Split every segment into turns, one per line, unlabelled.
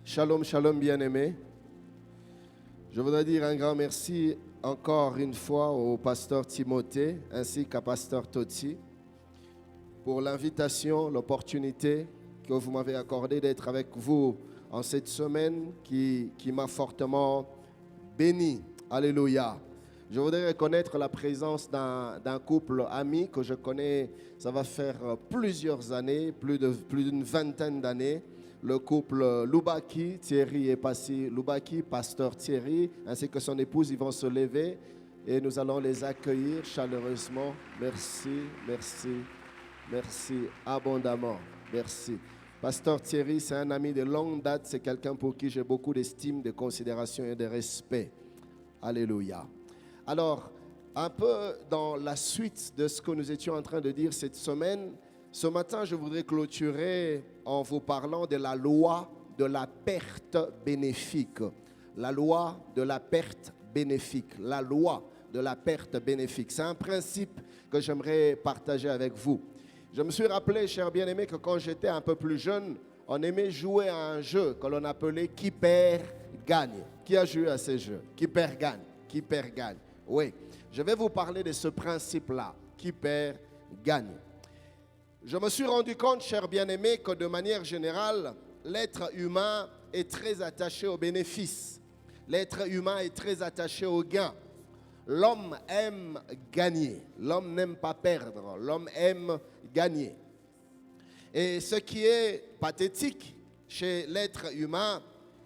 Shalom, shalom bien-aimés. Je voudrais dire un grand merci encore une fois au pasteur Timothée ainsi qu'à pasteur Toti pour l'invitation, l'opportunité que vous m'avez accordée d'être avec vous en cette semaine qui m'a fortement béni. Alléluia. Je voudrais reconnaître la présence d'un couple ami que je connais, ça va faire plusieurs années, plus d'une vingtaine d'années. Le couple Loubaki, Thierry et Passy Loubaki, pasteur Thierry, ainsi que son épouse, ils vont se lever et nous allons les accueillir chaleureusement. Merci, merci, merci abondamment. Merci. Pasteur Thierry, c'est un ami de longue date, c'est quelqu'un pour qui j'ai beaucoup d'estime, de considération et de respect. Alléluia. Alors, un peu dans la suite de ce que nous étions en train de dire cette semaine, ce matin, je voudrais clôturer en vous parlant de la loi de la perte bénéfique. La loi de la perte bénéfique. La loi de la perte bénéfique. C'est un principe que j'aimerais partager avec vous. Je me suis rappelé, chers bien-aimés, que quand j'étais un peu plus jeune, on aimait jouer à un jeu que l'on appelait « Qui perd, gagne ». Qui a joué à ces jeux? Qui perd, gagne. Qui perd, gagne. Oui, je vais vous parler de ce principe-là. Qui perd, gagne. Je me suis rendu compte, chers bien-aimés, que de manière générale, l'être humain est très attaché au bénéfice. L'être humain est très attaché au gain. L'homme aime gagner. L'homme n'aime pas perdre. L'homme aime gagner. Et ce qui est pathétique chez l'être humain,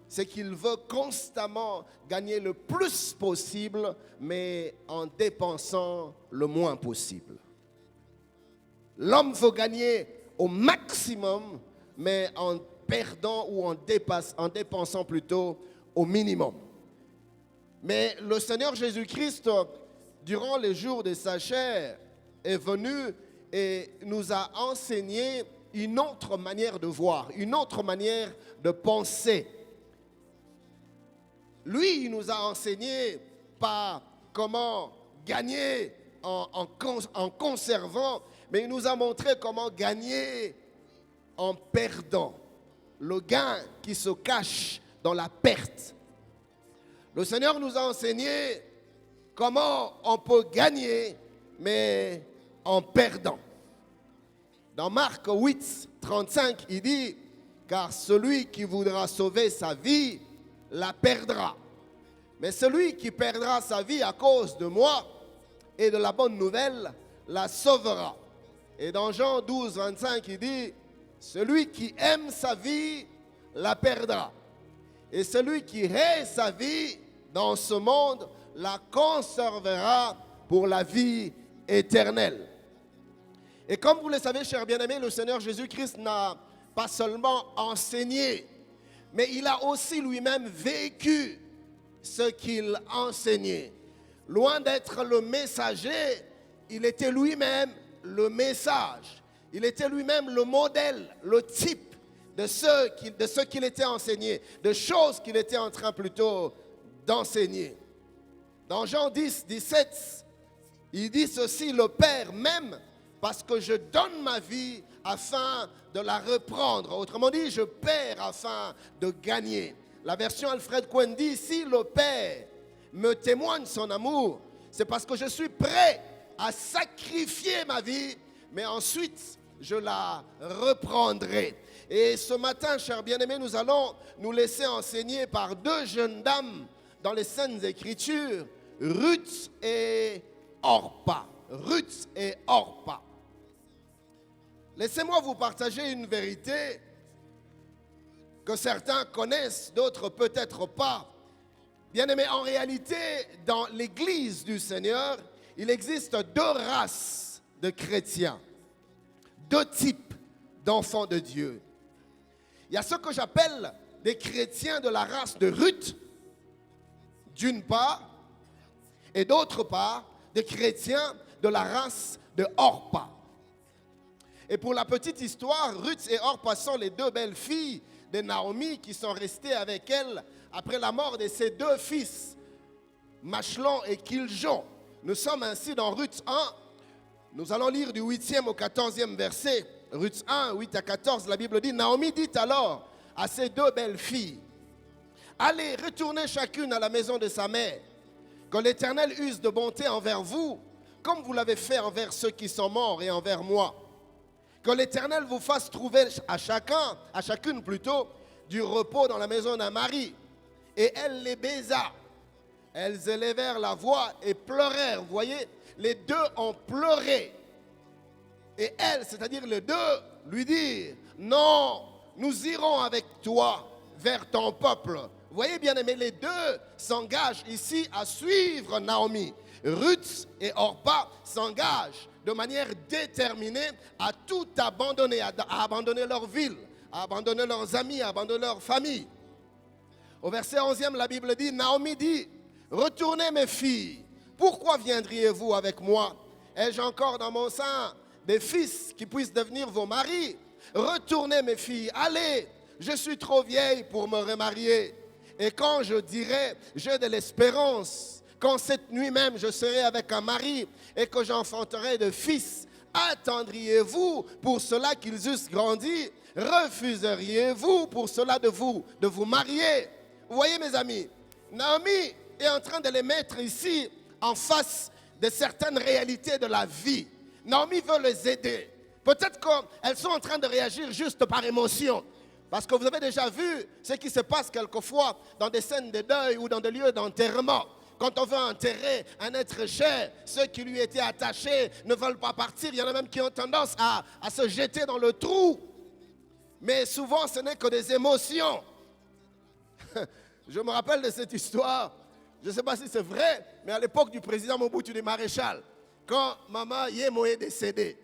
c'est qu'il veut constamment gagner le plus possible, mais en dépensant le moins possible. L'homme veut gagner au maximum, mais en perdant ou en dépensant plutôt au minimum. Mais le Seigneur Jésus-Christ, durant les jours de sa chair, est venu et nous a enseigné une autre manière de voir, une autre manière de penser. Lui, il nous a enseigné pas comment gagner en conservant, mais il nous a montré comment gagner en perdant. Le gain qui se cache dans la perte. Le Seigneur nous a enseigné comment on peut gagner, mais en perdant. Dans Marc 8, 35, il dit, car celui qui voudra sauver sa vie, la perdra. Mais celui qui perdra sa vie à cause de moi et de la bonne nouvelle, la sauvera. Et dans Jean 12, 25, il dit, celui qui aime sa vie, la perdra. Et celui qui hait sa vie dans ce monde, la conservera pour la vie éternelle. Et comme vous le savez, chers bien-aimés, le Seigneur Jésus-Christ n'a pas seulement enseigné, mais il a aussi lui-même vécu ce qu'il enseignait. Loin d'être le messager, il était lui-même le message. Il était lui-même le modèle, le type de ce qu'il était enseigné, de choses qu'il était en train plutôt d'enseigner. Dans Jean 10, 17, il dit ceci, le Père m'aime parce que je donne ma vie afin de la reprendre. Autrement dit, je perds afin de gagner. La version Alfred Cohen dit, si le Père me témoigne son amour, c'est parce que je suis prêt à sacrifier ma vie, mais ensuite, je la reprendrai. Et ce matin, chers bien-aimés, nous allons nous laisser enseigner par deux jeunes dames dans les Saintes Écritures, Ruth et Orpa. Ruth et Orpa. Laissez-moi vous partager une vérité que certains connaissent, d'autres peut-être pas. Bien-aimés, en réalité, dans l'Église du Seigneur, il existe deux races de chrétiens, deux types d'enfants de Dieu. Il y a ceux que j'appelle des chrétiens de la race de Ruth, d'une part, et d'autre part, des chrétiens de la race de Orpa. Et pour la petite histoire, Ruth et Orpa sont les deux belles filles de Naomi qui sont restées avec elle après la mort de ses deux fils, Machlon et Kiljon. Nous sommes ainsi dans Ruth 1. Nous allons lire du 8e au 14e verset. Ruth 1, 8 à 14, la Bible dit, Naomi dit alors à ses deux belles filles, Allez, retournez chacune à la maison de sa mère. Que l'Éternel use de bonté envers vous, comme vous l'avez fait envers ceux qui sont morts et envers moi. Que l'Éternel vous fasse trouver à chacune plutôt, du repos dans la maison d'un mari. Et elle les baisa. Elles élevèrent la voix et pleurèrent. Vous voyez, les deux ont pleuré. Et elle, c'est-à-dire les deux, lui dirent, non, nous irons avec toi vers ton peuple. Vous voyez, bien aimé, les deux s'engagent ici à suivre Naomi. Ruth et Orpa s'engagent de manière déterminée à tout abandonner, à abandonner leur ville, à abandonner leurs amis, à abandonner leur famille. Au verset 11e, la Bible dit, Naomi dit, retournez mes filles, pourquoi viendriez-vous avec moi? Ai-je encore dans mon sein des fils qui puissent devenir vos maris? Retournez mes filles, allez, je suis trop vieille pour me remarier. Et quand je dirai, j'ai de l'espérance, quand cette nuit même je serai avec un mari et que j'enfanterai de fils, attendriez-vous pour cela qu'ils eussent grandi? Refuseriez-vous pour cela de vous marier? Vous voyez mes amis, Naomi est en train de les mettre ici en face de certaines réalités de la vie. Naomi veut les aider. Peut-être qu'elles sont en train de réagir juste par émotion. Parce que vous avez déjà vu ce qui se passe quelquefois dans des scènes de deuil ou dans des lieux d'enterrement. Quand on veut enterrer un être cher, ceux qui lui étaient attachés ne veulent pas partir. Il y en a même qui ont tendance à se jeter dans le trou. Mais souvent, ce n'est que des émotions. Je me rappelle de cette histoire. Je ne sais pas si c'est vrai, mais à l'époque du président Mobutu du Maréchal, quand Maman Yemo est décédée,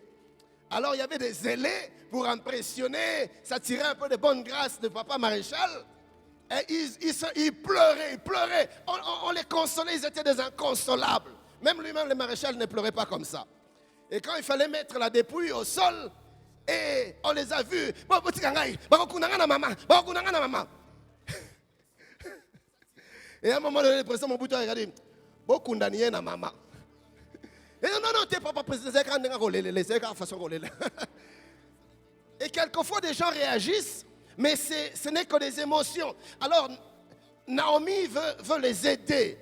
alors il y avait des zélés pour impressionner, s'attirer un peu de bonne grâce de Papa Maréchal. Et ils pleuraient. On les consolait, ils étaient des inconsolables. Même lui-même, le maréchal, ne pleurait pas comme ça. Et quand il fallait mettre la dépouille au sol, et on les a vus. Et à un moment donné, le président Mobutu a regardé. Beaucoup d'années na maman. Et non, t'es pas président. Et quelquefois, des gens réagissent, mais ce n'est que des émotions. Alors, Naomi veut les aider.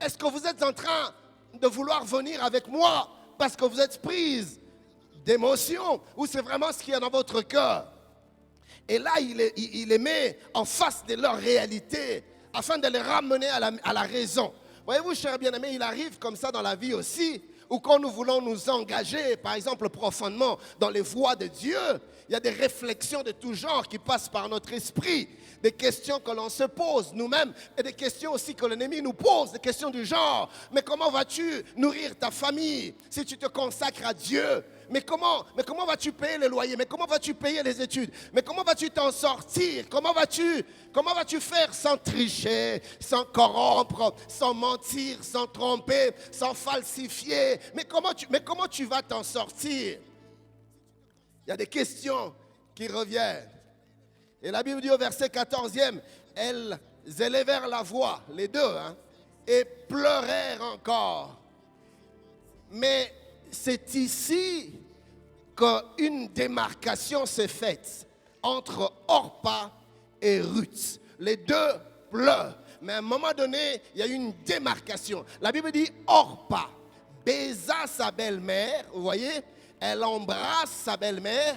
Est-ce que vous êtes en train de vouloir venir avec moi parce que vous êtes prise d'émotions ou c'est vraiment ce qu'il y a dans votre cœur? Et là, il les met en face de leur réalité afin de les ramener à la raison. Voyez-vous, chers bien-aimés, il arrive comme ça dans la vie aussi, où quand nous voulons nous engager, par exemple, profondément dans les voies de Dieu, il y a des réflexions de tout genre qui passent par notre esprit, des questions que l'on se pose nous-mêmes, et des questions aussi que l'ennemi nous pose, des questions du genre, mais comment vas-tu nourrir ta famille si tu te consacres à Dieu? Mais comment vas-tu payer le loyer? Mais comment vas-tu payer les études? Mais comment vas-tu t'en sortir? Comment vas-tu faire sans tricher, sans corrompre, sans mentir, sans tromper, sans falsifier? Mais comment tu vas t'en sortir? Il y a des questions qui reviennent. Et la Bible dit au verset 14e, elles élevèrent la voix, les deux, et pleurèrent encore. Mais c'est ici qu'une démarcation s'est faite entre Orpa et Ruth. Les deux pleurent. Mais à un moment donné, il y a eu une démarcation. La Bible dit Orpa baisa sa belle-mère, vous voyez, elle embrasse sa belle-mère,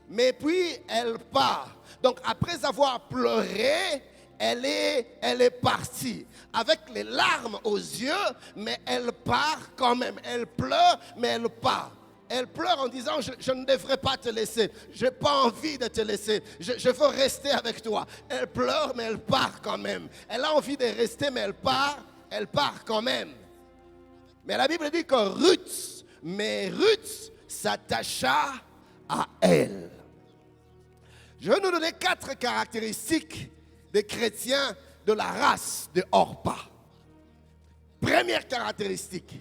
mais puis elle part. Donc après avoir pleuré, elle est partie avec les larmes aux yeux, mais elle part quand même. Elle pleure, mais elle part. Elle pleure en disant, je ne devrais pas te laisser. Je n'ai pas envie de te laisser. Je veux rester avec toi. Elle pleure, mais elle part quand même. Elle a envie de rester, mais elle part quand même. Mais la Bible dit que Ruth s'attacha à elle. Je vais nous donner 4 caractéristiques des chrétiens de la race de Orpa. Première caractéristique.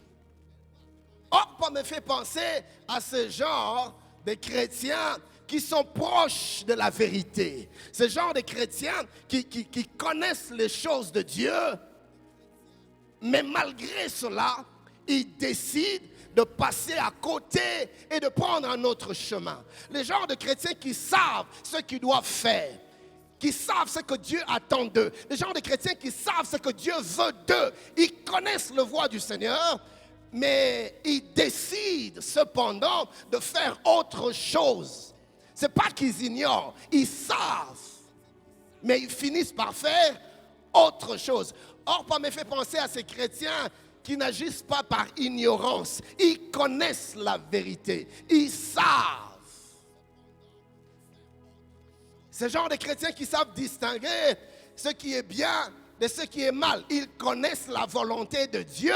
Orpa me fait penser à ce genre de chrétiens qui sont proches de la vérité. Ce genre de chrétiens qui connaissent les choses de Dieu, mais malgré cela, ils décident de passer à côté et de prendre un autre chemin. Les genres de chrétiens qui savent ce qu'ils doivent faire, qui savent ce que Dieu attend d'eux. Les gens de chrétiens qui savent ce que Dieu veut d'eux. Ils connaissent le voie du Seigneur, mais ils décident cependant de faire autre chose. Ce n'est pas qu'ils ignorent, ils savent. Mais ils finissent par faire autre chose. Or, ça me fait penser à ces chrétiens qui n'agissent pas par ignorance. Ils connaissent la vérité. Ils savent. Ce genre de chrétiens qui savent distinguer ce qui est bien de ce qui est mal. Ils connaissent la volonté de Dieu,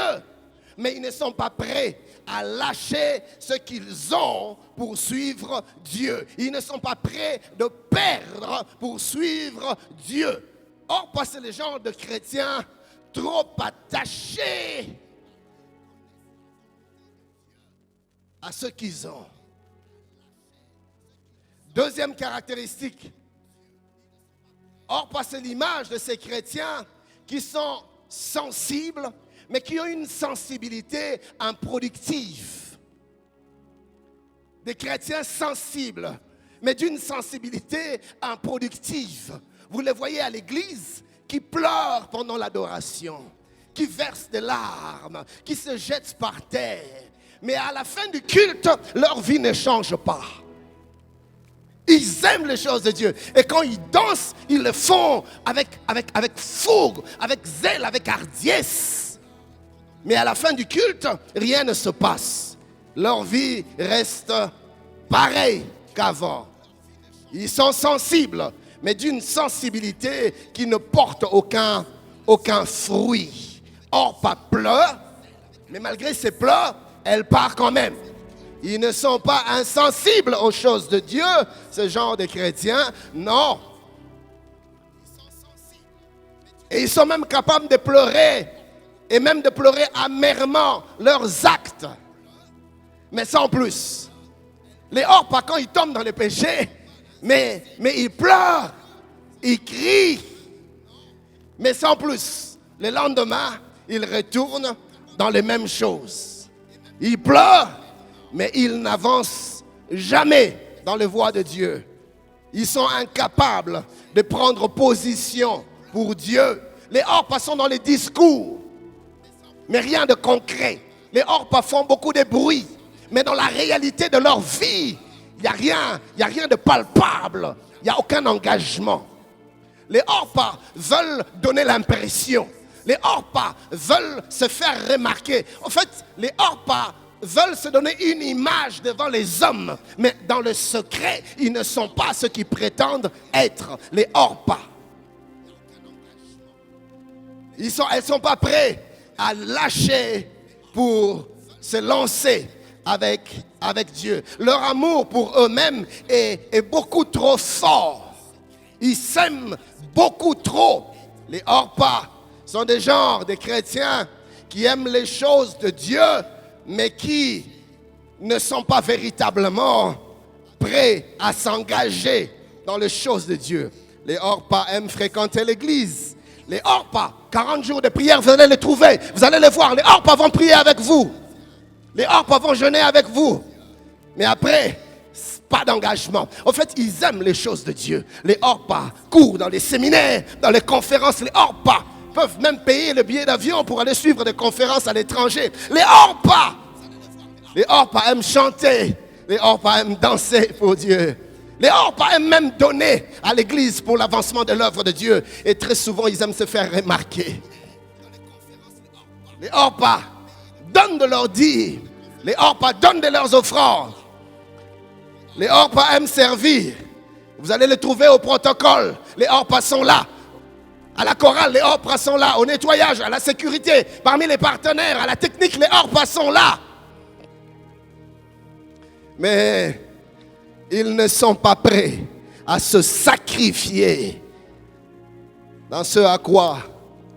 mais ils ne sont pas prêts à lâcher ce qu'ils ont pour suivre Dieu. Ils ne sont pas prêts de perdre pour suivre Dieu. Or, parce que les gens de chrétiens trop attachés à ce qu'ils ont. Deuxième caractéristique. Or, parce que l'image de ces chrétiens qui sont sensibles, mais qui ont une sensibilité improductive. Des chrétiens sensibles, mais d'une sensibilité improductive. Vous les voyez à l'église qui pleurent pendant l'adoration, qui versent des larmes, qui se jettent par terre. Mais à la fin du culte, leur vie ne change pas. Ils aiment les choses de Dieu. Et quand ils dansent, ils le font avec fougue, avec zèle, avec hardiesse. Mais à la fin du culte, rien ne se passe. Leur vie reste pareille qu'avant. Ils sont sensibles, mais d'une sensibilité qui ne porte aucun fruit. Or, pas pleure, mais malgré ses pleurs, elle part quand même. Ils ne sont pas insensibles aux choses de Dieu, ce genre de chrétiens, non. Et ils sont même capables de pleurer, et même de pleurer amèrement leurs actes, mais sans plus. Les hors-pas, quand ils tombent dans le péché, mais ils pleurent, ils crient, mais sans plus. Le lendemain, ils retournent dans les mêmes choses. Ils pleurent, mais ils n'avancent jamais dans les voies de Dieu. Ils sont incapables de prendre position pour Dieu. Les hors-pas sont dans les discours, mais rien de concret. Les hors-pas font beaucoup de bruit, mais dans la réalité de leur vie, il n'y a rien de palpable. Il n'y a aucun engagement. Les hors-pas veulent donner l'impression. Les hors-pas veulent se faire remarquer. En fait, les hors-pas veulent se donner une image devant les hommes, mais dans le secret, ils ne sont pas ce qu'ils prétendent être, les hors-pas. Elles ne sont pas prêts à lâcher pour se lancer avec Dieu. Leur amour pour eux-mêmes est beaucoup trop fort. Ils s'aiment beaucoup trop. Les hors-pas sont des genres de chrétiens qui aiment les choses de Dieu, mais qui ne sont pas véritablement prêts à s'engager dans les choses de Dieu. Les hors-pas aiment fréquenter l'église. Les hors-pas, 40 jours de prière, vous allez les trouver. Vous allez les voir. Les hors-pas vont prier avec vous. Les hors-pas vont jeûner avec vous. Mais après, pas d'engagement. En fait, ils aiment les choses de Dieu. Les hors-pas courent dans les séminaires, dans les conférences. Les hors-pas peuvent même payer le billet d'avion pour aller suivre des conférences à l'étranger. Les hors-pas aiment chanter. Les hors-pas aiment danser pour Dieu. Les hors-pas aiment même donner à l'église pour l'avancement de l'œuvre de Dieu. Et très souvent, ils aiment se faire remarquer. Les hors-pas donnent de leurs dires. Les hors-pas donnent de leurs offrandes. Les hors-pas aiment servir. Vous allez les trouver au protocole. Les hors-pas sont là. À la chorale, les hors-pas sont là. Au nettoyage, à la sécurité, parmi les partenaires, à la technique, les hors-pas sont là. Mais ils ne sont pas prêts à se sacrifier dans ce à quoi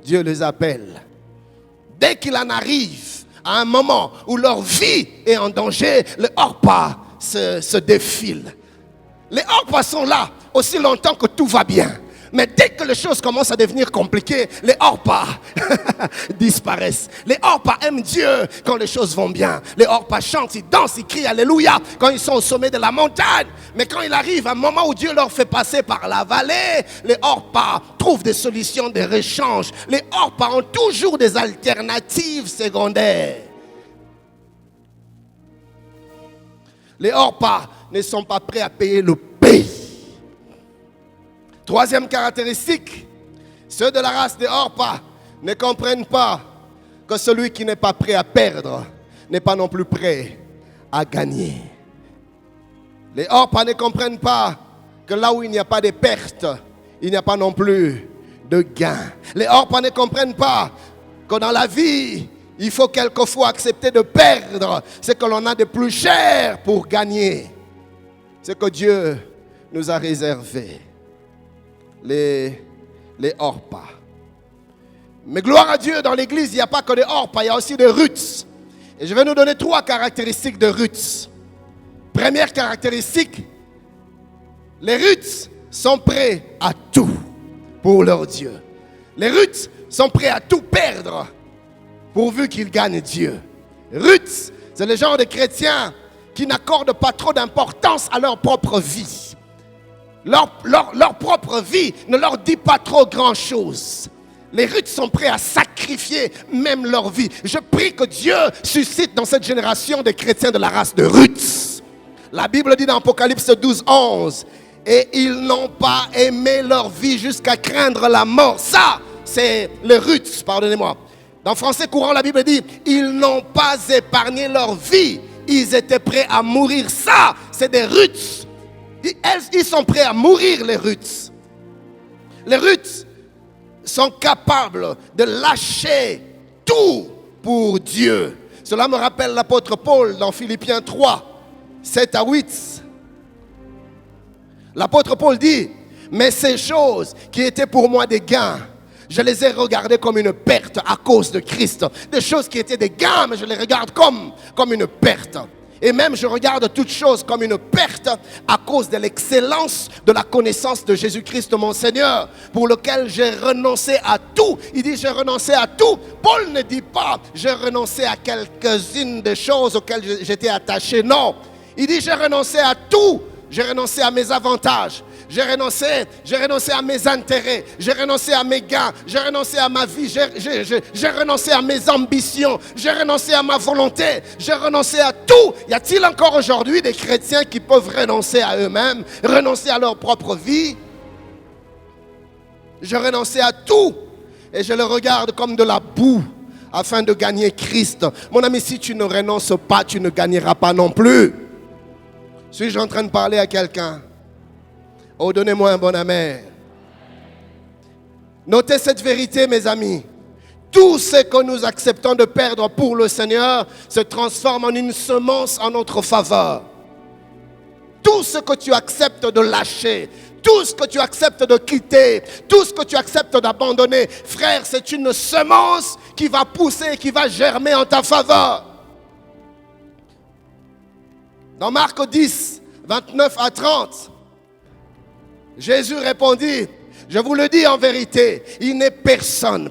Dieu les appelle. Dès qu'il en arrive à un moment où leur vie est en danger, les hors-pas se défilent. Les hors-pas sont là aussi longtemps que tout va bien. Mais dès que les choses commencent à devenir compliquées, les Orpas disparaissent. Les Orpas aiment Dieu quand les choses vont bien. Les Orpas chantent, ils dansent, ils crient Alléluia quand ils sont au sommet de la montagne. Mais quand il arrive un moment où Dieu leur fait passer par la vallée, les Orpas trouvent des solutions de rechange. Les Orpas ont toujours des alternatives secondaires. Les Orpas ne sont pas prêts à payer le prix. Troisième caractéristique, ceux de la race des Orpas ne comprennent pas que celui qui n'est pas prêt à perdre n'est pas non plus prêt à gagner. Les Orpas ne comprennent pas que là où il n'y a pas de perte, il n'y a pas non plus de gain. Les Orpas ne comprennent pas que dans la vie, il faut quelquefois accepter de perdre ce que l'on a de plus cher pour gagner. Ce que Dieu nous a réservé. Les Orpas. Mais gloire à Dieu, dans l'église, il n'y a pas que des Orpas, il y a aussi des Ruths. Et je vais nous donner 3 caractéristiques de Ruths. Première caractéristique, les Ruths sont prêts à tout pour leur Dieu. Les Ruths sont prêts à tout perdre pourvu qu'ils gagnent Dieu. Ruths, c'est le genre de chrétiens qui n'accordent pas trop d'importance à leur propre vie. Leur propre vie ne leur dit pas trop grand-chose. Les Ruths sont prêts à sacrifier même leur vie. Je prie que Dieu suscite dans cette génération des chrétiens de la race de Ruths. La Bible dit dans Apocalypse 12, 11, et ils n'ont pas aimé leur vie jusqu'à craindre la mort. Ça, c'est les Ruths, pardonnez-moi. Dans français courant, la Bible dit, ils n'ont pas épargné leur vie. Ils étaient prêts à mourir. Ça, c'est des Ruths. Ils sont prêts à mourir, les Ruths. Les Ruths sont capables de lâcher tout pour Dieu. Cela me rappelle l'apôtre Paul dans Philippiens 3, 7 à 8. L'apôtre Paul dit, mais ces choses qui étaient pour moi des gains, je les ai regardées comme une perte à cause de Christ. Des choses qui étaient des gains, mais je les regarde comme une perte. Et même je regarde toutes choses comme une perte à cause de l'excellence de la connaissance de Jésus-Christ mon Seigneur, pour lequel j'ai renoncé à tout. Il dit j'ai renoncé à tout. Paul ne dit pas j'ai renoncé à quelques-unes des choses auxquelles j'étais attaché. Non, il dit j'ai renoncé à tout. J'ai renoncé à mes avantages. J'ai renoncé à mes intérêts. J'ai renoncé à mes gains. J'ai renoncé à ma vie. J'ai renoncé à mes ambitions. J'ai renoncé à ma volonté. J'ai renoncé à tout. Y a-t-il encore aujourd'hui des chrétiens qui peuvent renoncer à eux-mêmes, renoncer à leur propre vie? J'ai renoncé à tout et je le regarde comme de la boue afin de gagner Christ. Mon ami, si tu ne renonces pas, tu ne gagneras pas non plus. Suis-je en train de parler à quelqu'un? Oh, donnez-moi un bon amen. Notez cette vérité, mes amis. Tout ce que nous acceptons de perdre pour le Seigneur se transforme en une semence en notre faveur. Tout ce que tu acceptes de lâcher, tout ce que tu acceptes de quitter, tout ce que tu acceptes d'abandonner, frère, c'est une semence qui va pousser, qui va germer en ta faveur. Dans Marc 10, 29 à 30, Jésus répondit, je vous le dis en vérité, il n'est personne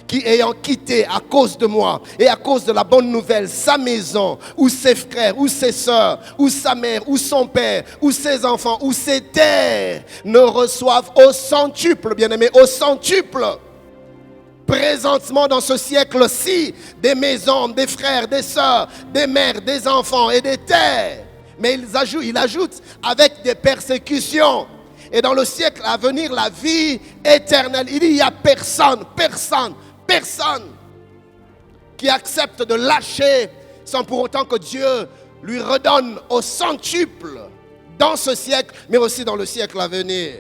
qui ayant quitté à cause de moi et à cause de la bonne nouvelle sa maison, ou ses frères, ou ses sœurs, ou sa mère, ou son père, ou ses enfants, ou ses terres, ne reçoivent au centuple, bien-aimé, au centuple. Présentement dans ce siècle-ci, des maisons, des frères, des sœurs, des mères, des enfants et des terres. Mais il ajoute avec des persécutions. Et dans le siècle à venir, la vie éternelle. Il dit, il n'y a personne qui accepte de lâcher sans pour autant que Dieu lui redonne au centuple dans ce siècle, mais aussi dans le siècle à venir.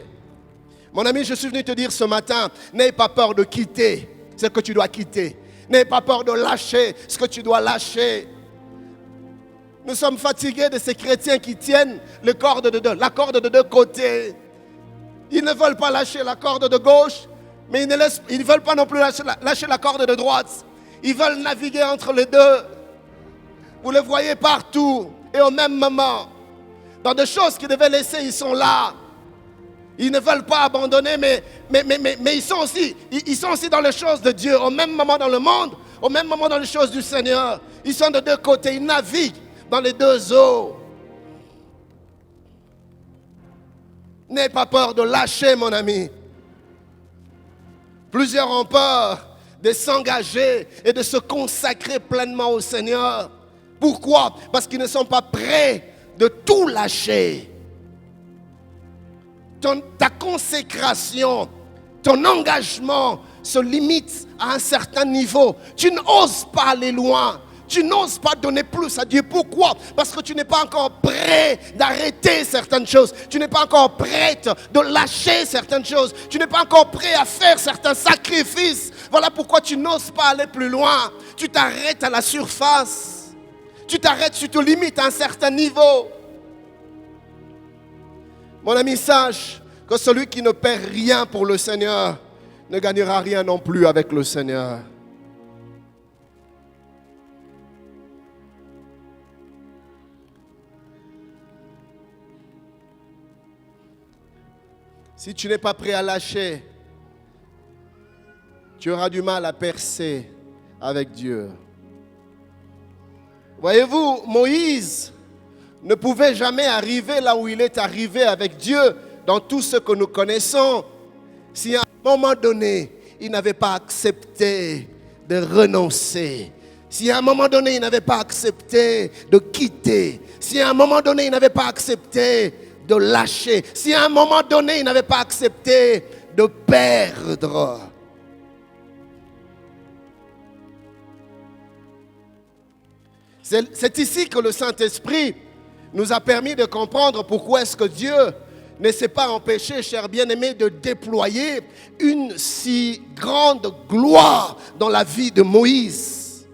Mon ami, je suis venu te dire ce matin, n'aie pas peur de quitter ce que tu dois quitter. N'aie pas peur de lâcher ce que tu dois lâcher. Nous sommes fatigués de ces chrétiens qui tiennent la corde de deux côtés. Ils ne veulent pas lâcher la corde de gauche, mais ils ne veulent pas non plus lâcher la corde de droite. Ils veulent naviguer entre les deux. Vous les voyez partout et au même moment. Dans des choses qu'ils devaient laisser, ils sont là. Ils ne veulent pas abandonner, mais ils sont aussi dans les choses de Dieu. Au même moment dans le monde, au même moment dans les choses du Seigneur. Ils sont de deux côtés, ils naviguent dans les deux eaux. N'aie pas peur de lâcher, mon ami. Plusieurs ont peur de s'engager et de se consacrer pleinement au Seigneur. Pourquoi? Parce qu'ils ne sont pas prêts de tout lâcher. Ta consécration, ton engagement se limite à un certain niveau. Tu n'oses pas aller loin. Tu n'oses pas donner plus à Dieu. Pourquoi? Parce que tu n'es pas encore prêt d'arrêter certaines choses. Tu n'es pas encore prête de lâcher certaines choses. Tu n'es pas encore prêt à faire certains sacrifices. Voilà pourquoi tu n'oses pas aller plus loin. Tu t'arrêtes à la surface. Tu t'arrêtes, tu te limites à un certain niveau. Mon ami, sache que celui qui ne perd rien pour le Seigneur ne gagnera rien non plus avec le Seigneur. Si tu n'es pas prêt à lâcher, tu auras du mal à percer avec Dieu. Voyez-vous, Moïse ne pouvait jamais arriver là où il est arrivé avec Dieu dans tout ce que nous connaissons si à un moment donné, il n'avait pas accepté de renoncer. Si à un moment donné, il n'avait pas accepté de quitter. Si à un moment donné, il n'avait pas accepté de lâcher. Si à un moment donné, il n'avait pas accepté de perdre. C'est ici que le Saint-Esprit nous a permis de comprendre pourquoi est-ce que Dieu ne s'est pas empêché, chers bien-aimés, de déployer une si grande gloire dans la vie de Moïse.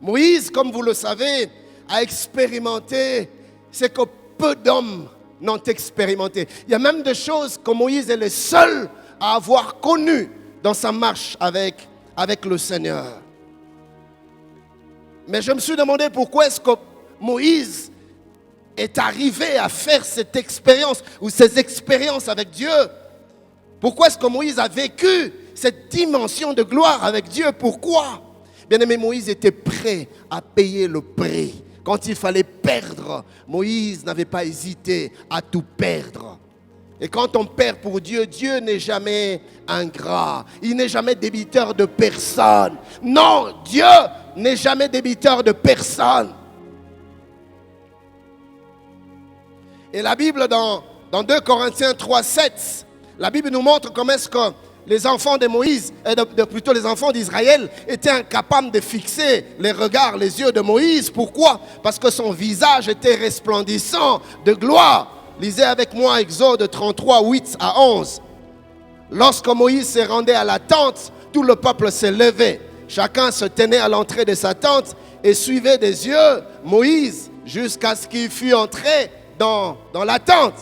Moïse, comme vous le savez, a expérimenté ce que peu d'hommes n'ont expérimenté. Il y a même des choses que Moïse est le seul à avoir connues dans sa marche avec le Seigneur. Mais je me suis demandé pourquoi est-ce que Moïse est arrivé à faire cette expérience ou ces expériences avec Dieu. Pourquoi est-ce que Moïse a vécu cette dimension de gloire avec Dieu? Pourquoi? Bien-aimé, Moïse était prêt à payer le prix. Quand il fallait perdre, Moïse n'avait pas hésité à tout perdre. Et quand on perd pour Dieu, Dieu n'est jamais ingrat. Il n'est jamais débiteur de personne. Non, Dieu n'est jamais débiteur de personne. Et la Bible, dans 2 Corinthiens 3:7, la Bible nous montre comment est-ce que les enfants de Moïse, plutôt les enfants d'Israël, étaient incapables de fixer les regards, les yeux de Moïse. Pourquoi? Parce que son visage était resplendissant de gloire. Lisez avec moi Exode 33, 8 à 11. Lorsque Moïse se rendait à la tente, tout le peuple s'est levé. Chacun se tenait à l'entrée de sa tente et suivait des yeux Moïse jusqu'à ce qu'il fût entré dans la tente.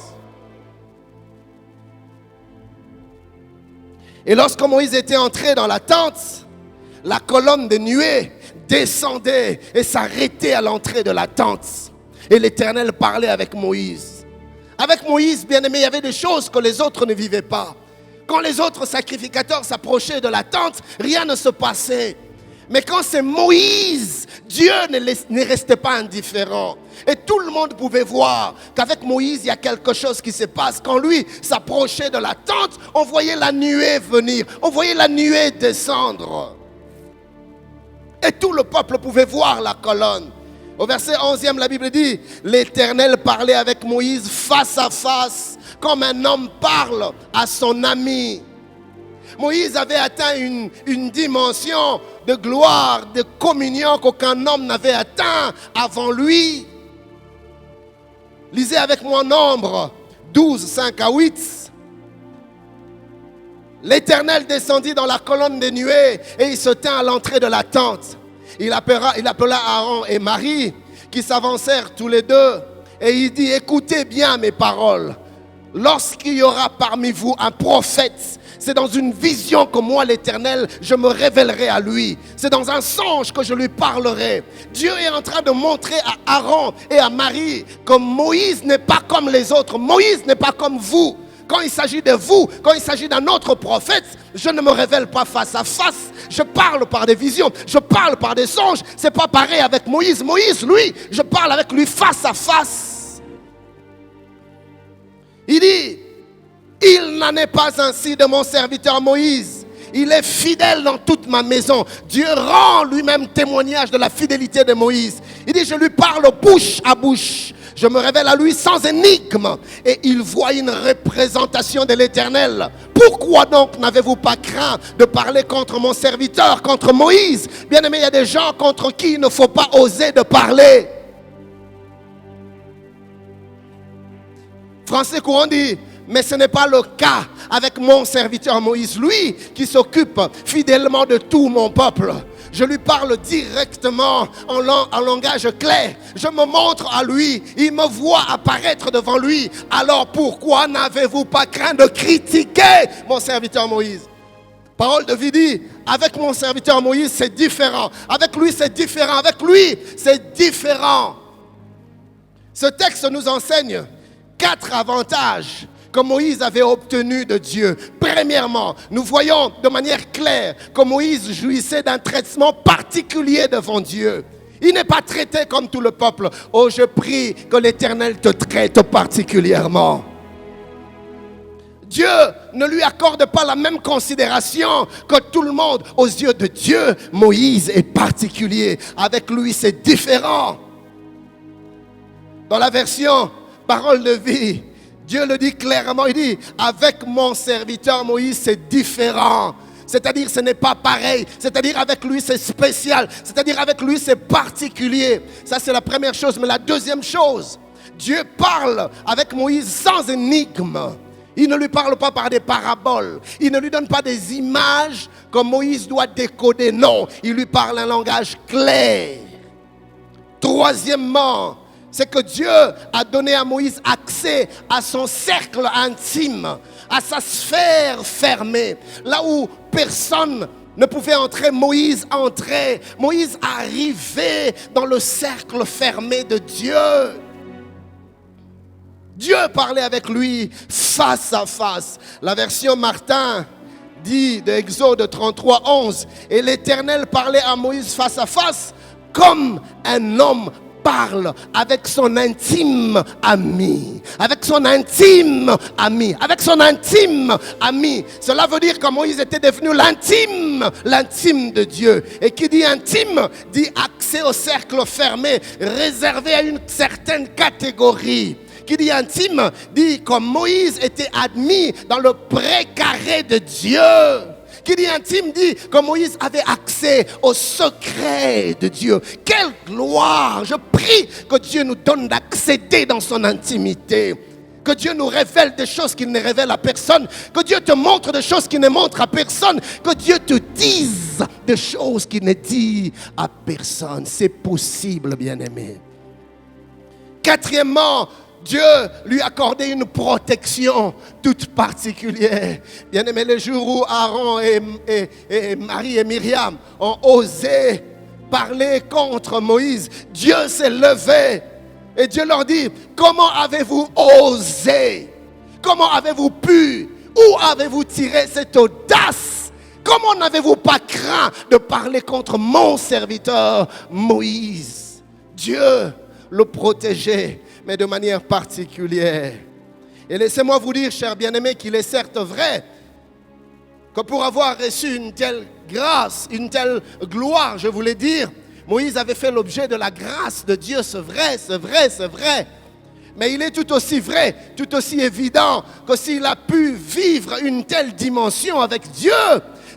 Et lorsque Moïse était entré dans la tente, la colonne de nuée descendait et s'arrêtait à l'entrée de la tente. Et l'Éternel parlait avec Moïse. Avec Moïse, bien-aimé, il y avait des choses que les autres ne vivaient pas. Quand les autres sacrificateurs s'approchaient de la tente, rien ne se passait. Mais quand c'est Moïse, Dieu ne restait pas indifférent. Et tout le monde pouvait voir qu'avec Moïse, il y a quelque chose qui se passe. Quand lui s'approchait de la tente, on voyait la nuée venir. On voyait la nuée descendre. Et tout le peuple pouvait voir la colonne. Au verset 11e, la Bible dit, l'Éternel parlait avec Moïse face à face, comme un homme parle à son ami. Moïse avait atteint une dimension de gloire, de communion qu'aucun homme n'avait atteint avant lui. Lisez avec moi Nombre 12, 5 à 8. L'Éternel descendit dans la colonne des nuées et il se tint à l'entrée de la tente. Il appela Aaron et Marie qui s'avancèrent tous les deux et il dit, écoutez bien mes paroles. Lorsqu'il y aura parmi vous un prophète C'est dans une vision que moi, l'Éternel, je me révélerai à lui. C'est dans un songe que je lui parlerai. Dieu est en train de montrer à Aaron et à Marie que Moïse n'est pas comme les autres. Moïse n'est pas comme vous. Quand il s'agit de vous, quand il s'agit d'un autre prophète, je ne me révèle pas face à face. Je parle par des visions, je parle par des songes. Ce n'est pas pareil avec Moïse. Moïse, lui, je parle avec lui face à face. Il dit, il n'en est pas ainsi de mon serviteur Moïse. Il est fidèle dans toute ma maison. Dieu rend lui-même témoignage de la fidélité de Moïse. Il dit, je lui parle bouche à bouche. Je me révèle à lui sans énigme. Et il voit une représentation de l'Éternel. Pourquoi donc n'avez-vous pas craint de parler contre mon serviteur, contre Moïse? Bien aimé, il y a des gens contre qui il ne faut pas oser de parler. Français courant dit, mais ce n'est pas le cas avec mon serviteur Moïse, lui qui s'occupe fidèlement de tout mon peuple. Je lui parle directement en langage clair. Je me montre à lui. Il me voit apparaître devant lui. Alors pourquoi n'avez-vous pas craint de critiquer mon serviteur Moïse? Parole de vie dit, avec mon serviteur Moïse, c'est différent. Avec lui, c'est différent. Avec lui, c'est différent. Ce texte nous enseigne 4 avantages que Moïse avait obtenu de Dieu. Premièrement, nous voyons de manière claire que Moïse jouissait d'un traitement particulier devant Dieu. Il n'est pas traité comme tout le peuple. Oh, je prie que l'Éternel te traite particulièrement. Dieu ne lui accorde pas la même considération que tout le monde. Aux yeux de Dieu, Moïse est particulier. Avec lui, c'est différent. Dans la version Parole de vie, Dieu le dit clairement, il dit, avec mon serviteur Moïse, c'est différent. C'est-à-dire, ce n'est pas pareil. C'est-à-dire, avec lui, c'est spécial. C'est-à-dire, avec lui, c'est particulier. Ça, c'est la première chose. Mais la deuxième chose, Dieu parle avec Moïse sans énigme. Il ne lui parle pas par des paraboles. Il ne lui donne pas des images que Moïse doit décoder. Non, il lui parle un langage clair. Troisièmement, c'est que Dieu a donné à Moïse accès à son cercle intime, à sa sphère fermée. Là où personne ne pouvait entrer, Moïse entrait. Moïse arrivait dans le cercle fermé de Dieu. Dieu parlait avec lui face à face. La version Martin dit de Exode 33, 11. Et l'Éternel parlait à Moïse face à face comme un homme parle avec son intime ami. Avec son intime ami. Avec son intime ami. Cela veut dire que Moïse était devenu l'intime de Dieu. Et qui dit intime, dit accès au cercle fermé, réservé à une certaine catégorie. Qui dit intime, dit que Moïse était admis dans le précaré de Dieu. Qui dit intime, dit que Moïse avait accès au secret de Dieu. Quelle gloire! Je prie que Dieu nous donne d'accéder dans son intimité. Que Dieu nous révèle des choses qu'il ne révèle à personne. Que Dieu te montre des choses qu'il ne montre à personne. Que Dieu te dise des choses qu'il ne dit à personne. C'est possible, bien-aimé. Quatrièmement, Dieu lui accordait une protection toute particulière. Bien aimé, le jour où Aaron et Marie et Myriam ont osé parler contre Moïse, Dieu s'est levé et Dieu leur dit, comment avez-vous osé? Comment avez-vous pu? Où avez-vous tiré cette audace? Comment n'avez-vous pas craint de parler contre mon serviteur Moïse? Dieu le protégeait, mais de manière particulière. Et laissez-moi vous dire, chers bien-aimés, qu'il est certes vrai que pour avoir reçu une telle grâce, une telle gloire, je voulais dire, Moïse avait fait l'objet de la grâce de Dieu. C'est vrai, c'est vrai, c'est vrai. Mais il est tout aussi vrai, tout aussi évident que s'il a pu vivre une telle dimension avec Dieu,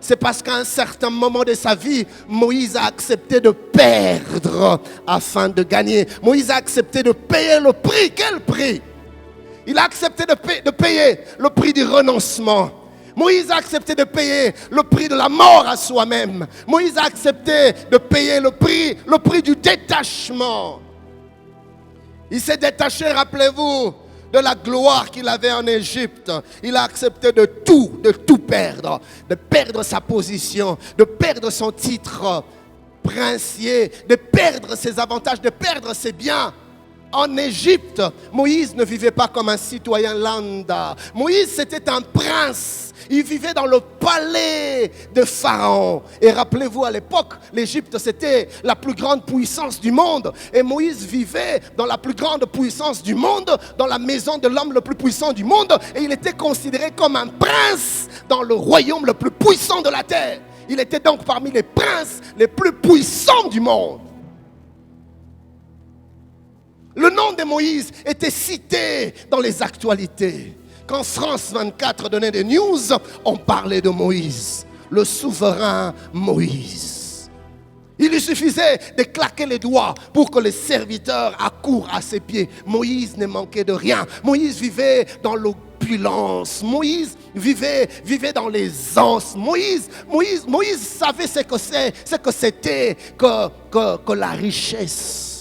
c'est parce qu'à un certain moment de sa vie, Moïse a accepté de perdre afin de gagner. Moïse a accepté de payer le prix. Quel prix? Il a accepté de payer le prix du renoncement. Moïse a accepté de payer le prix de la mort à soi-même. Moïse a accepté de payer le prix du détachement. Il s'est détaché, rappelez-vous, de la gloire qu'il avait en Égypte, il a accepté de tout perdre. De perdre sa position, de perdre son titre princier, de perdre ses avantages, de perdre ses biens. En Égypte, Moïse ne vivait pas comme un citoyen lambda. Moïse, c'était un prince. Il vivait dans le palais de Pharaon. Et rappelez-vous, à l'époque, l'Égypte, c'était la plus grande puissance du monde. Et Moïse vivait dans la plus grande puissance du monde, dans la maison de l'homme le plus puissant du monde. Et il était considéré comme un prince dans le royaume le plus puissant de la terre. Il était donc parmi les princes les plus puissants du monde. Le nom de Moïse était cité dans les actualités. Quand France 24 donnait des news, on parlait de Moïse, le souverain Moïse. Il lui suffisait de claquer les doigts pour que les serviteurs accourent à ses pieds. Moïse ne manquait de rien. Moïse vivait dans l'opulence. Moïse vivait dans les anses. Moïse savait ce que c'était que la richesse.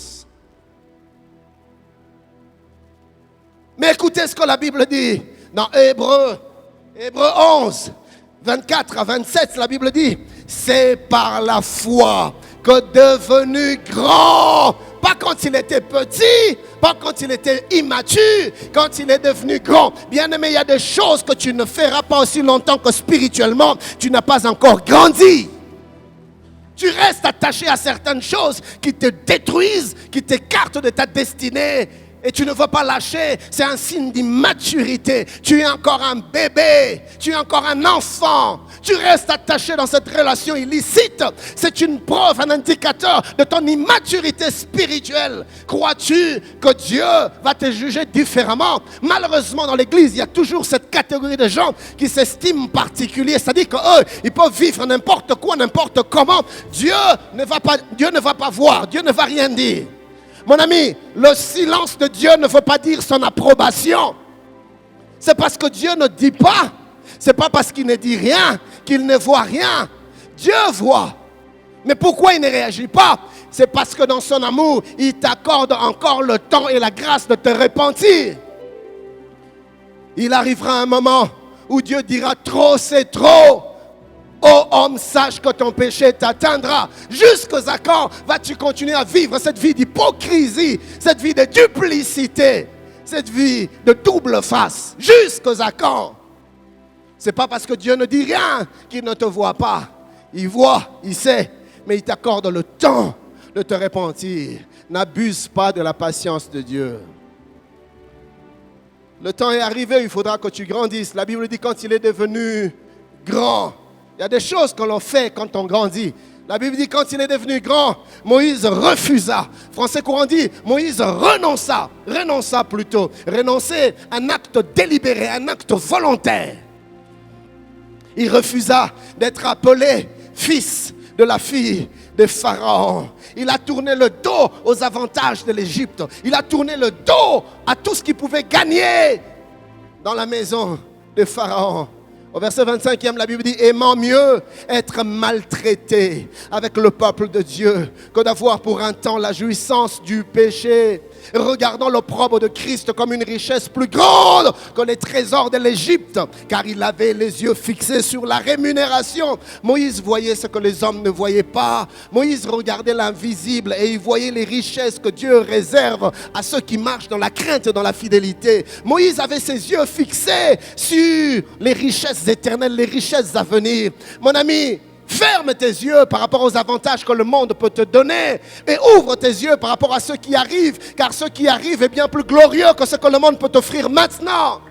Mais écoutez ce que la Bible dit dans Hébreux 11, 24 à 27, la Bible dit, c'est par la foi que devenu grand, pas quand il était petit, pas quand il était immature, quand il est devenu grand. Bien aimé, il y a des choses que tu ne feras pas aussi longtemps que spirituellement, tu n'as pas encore grandi. Tu restes attaché à certaines choses qui te détruisent, qui t'écartent de ta destinée. Et tu ne veux pas lâcher, c'est un signe d'immaturité. Tu es encore un bébé, tu es encore un enfant. Tu restes attaché dans cette relation illicite. C'est une preuve, un indicateur de ton immaturité spirituelle. Crois-tu que Dieu va te juger différemment? Malheureusement, dans l'église, il y a toujours cette catégorie de gens qui s'estiment particuliers. C'est-à-dire qu'eux, ils peuvent vivre n'importe quoi, n'importe comment. Dieu ne va pas voir, Dieu ne va rien dire. Mon ami, le silence de Dieu ne veut pas dire son approbation. C'est parce que Dieu ne dit pas. C'est pas parce qu'il ne dit rien qu'il ne voit rien. Dieu voit. Mais pourquoi il ne réagit pas? C'est parce que dans son amour, il t'accorde encore le temps et la grâce de te repentir. Il arrivera un moment où Dieu dira trop, c'est trop. Ô homme, sache que ton péché t'atteindra. Jusqu'à quand vas-tu continuer à vivre cette vie d'hypocrisie, cette vie de duplicité, cette vie de double face? Jusqu'à quand? Ce n'est pas parce que Dieu ne dit rien qu'il ne te voit pas. Il voit, il sait, mais il t'accorde le temps de te repentir. N'abuse pas de la patience de Dieu. Le temps est arrivé, il faudra que tu grandisses. La Bible dit quand il est devenu grand. Il y a des choses que l'on fait quand on grandit. La Bible dit quand il est devenu grand, Moïse refusa. Français courant dit, Moïse renonça. Renoncer, un acte délibéré, un acte volontaire. Il refusa d'être appelé fils de la fille de Pharaon. Il a tourné le dos aux avantages de l'Égypte. Il a tourné le dos à tout ce qu'il pouvait gagner dans la maison de Pharaon. Au verset 25e, la Bible dit, aimant mieux être maltraité avec le peuple de Dieu que d'avoir pour un temps la jouissance du péché. Regardant l'opprobre de Christ comme une richesse plus grande que les trésors de l'Égypte, car il avait les yeux fixés sur la rémunération. Moïse voyait ce que les hommes ne voyaient pas. Moïse regardait l'invisible et il voyait les richesses que Dieu réserve à ceux qui marchent dans la crainte et dans la fidélité. Moïse avait ses yeux fixés sur les richesses éternelles, les richesses à venir. Mon ami, ferme tes yeux par rapport aux avantages que le monde peut te donner et ouvre tes yeux par rapport à ce qui arrive, car ce qui arrive est bien plus glorieux que ce que le monde peut t'offrir maintenant.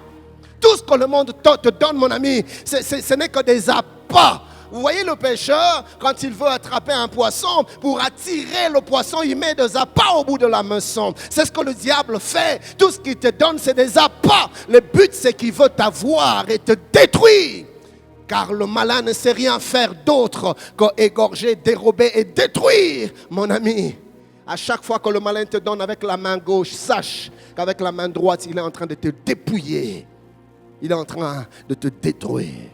Tout ce que le monde te donne, mon ami, ce n'est que des appâts. Vous voyez le pêcheur, quand il veut attraper un poisson, pour attirer le poisson, il met des appâts au bout de la meçon. C'est ce que le diable fait. Tout ce qu'il te donne, c'est des appâts. Le but, c'est qu'il veut t'avoir et te détruire. Car le malin ne sait rien faire d'autre qu'égorger, dérober et détruire, mon ami. À chaque fois que le malin te donne avec la main gauche, sache qu'avec la main droite, il est en train de te dépouiller. Il est en train de te détruire.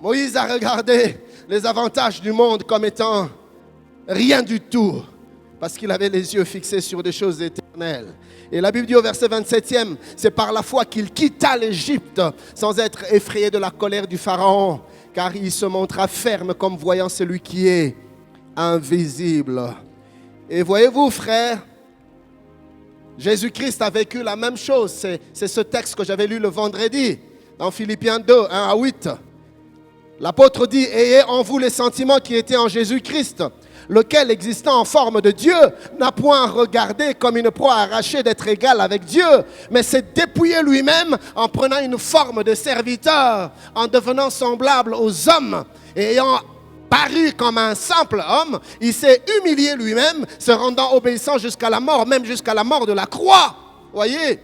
Moïse a regardé les avantages du monde comme étant rien du tout, parce qu'il avait les yeux fixés sur des choses éternelles. Et la Bible dit au verset 27e, c'est par la foi qu'il quitta l'Égypte sans être effrayé de la colère du Pharaon, car il se montra ferme comme voyant celui qui est invisible. Et voyez-vous, frères, Jésus-Christ a vécu la même chose. C'est ce texte que j'avais lu le vendredi dans Philippiens 2, 1 à 8. L'apôtre dit, ayez en vous les sentiments qui étaient en Jésus-Christ, lequel, existant en forme de Dieu, n'a point regardé comme une proie arrachée d'être égal avec Dieu, mais s'est dépouillé lui-même en prenant une forme de serviteur, en devenant semblable aux hommes, et ayant paru comme un simple homme, il s'est humilié lui-même, se rendant obéissant jusqu'à la mort, même jusqu'à la mort de la croix. Voyez?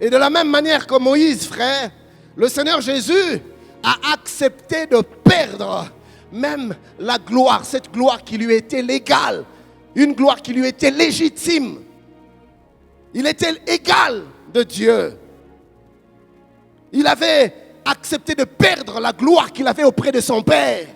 Et de la même manière que Moïse, frère, le Seigneur Jésus a accepté de perdre même la gloire, cette gloire qui lui était légale, une gloire qui lui était légitime. Il était égal de Dieu. Il avait accepté de perdre la gloire qu'il avait auprès de son Père.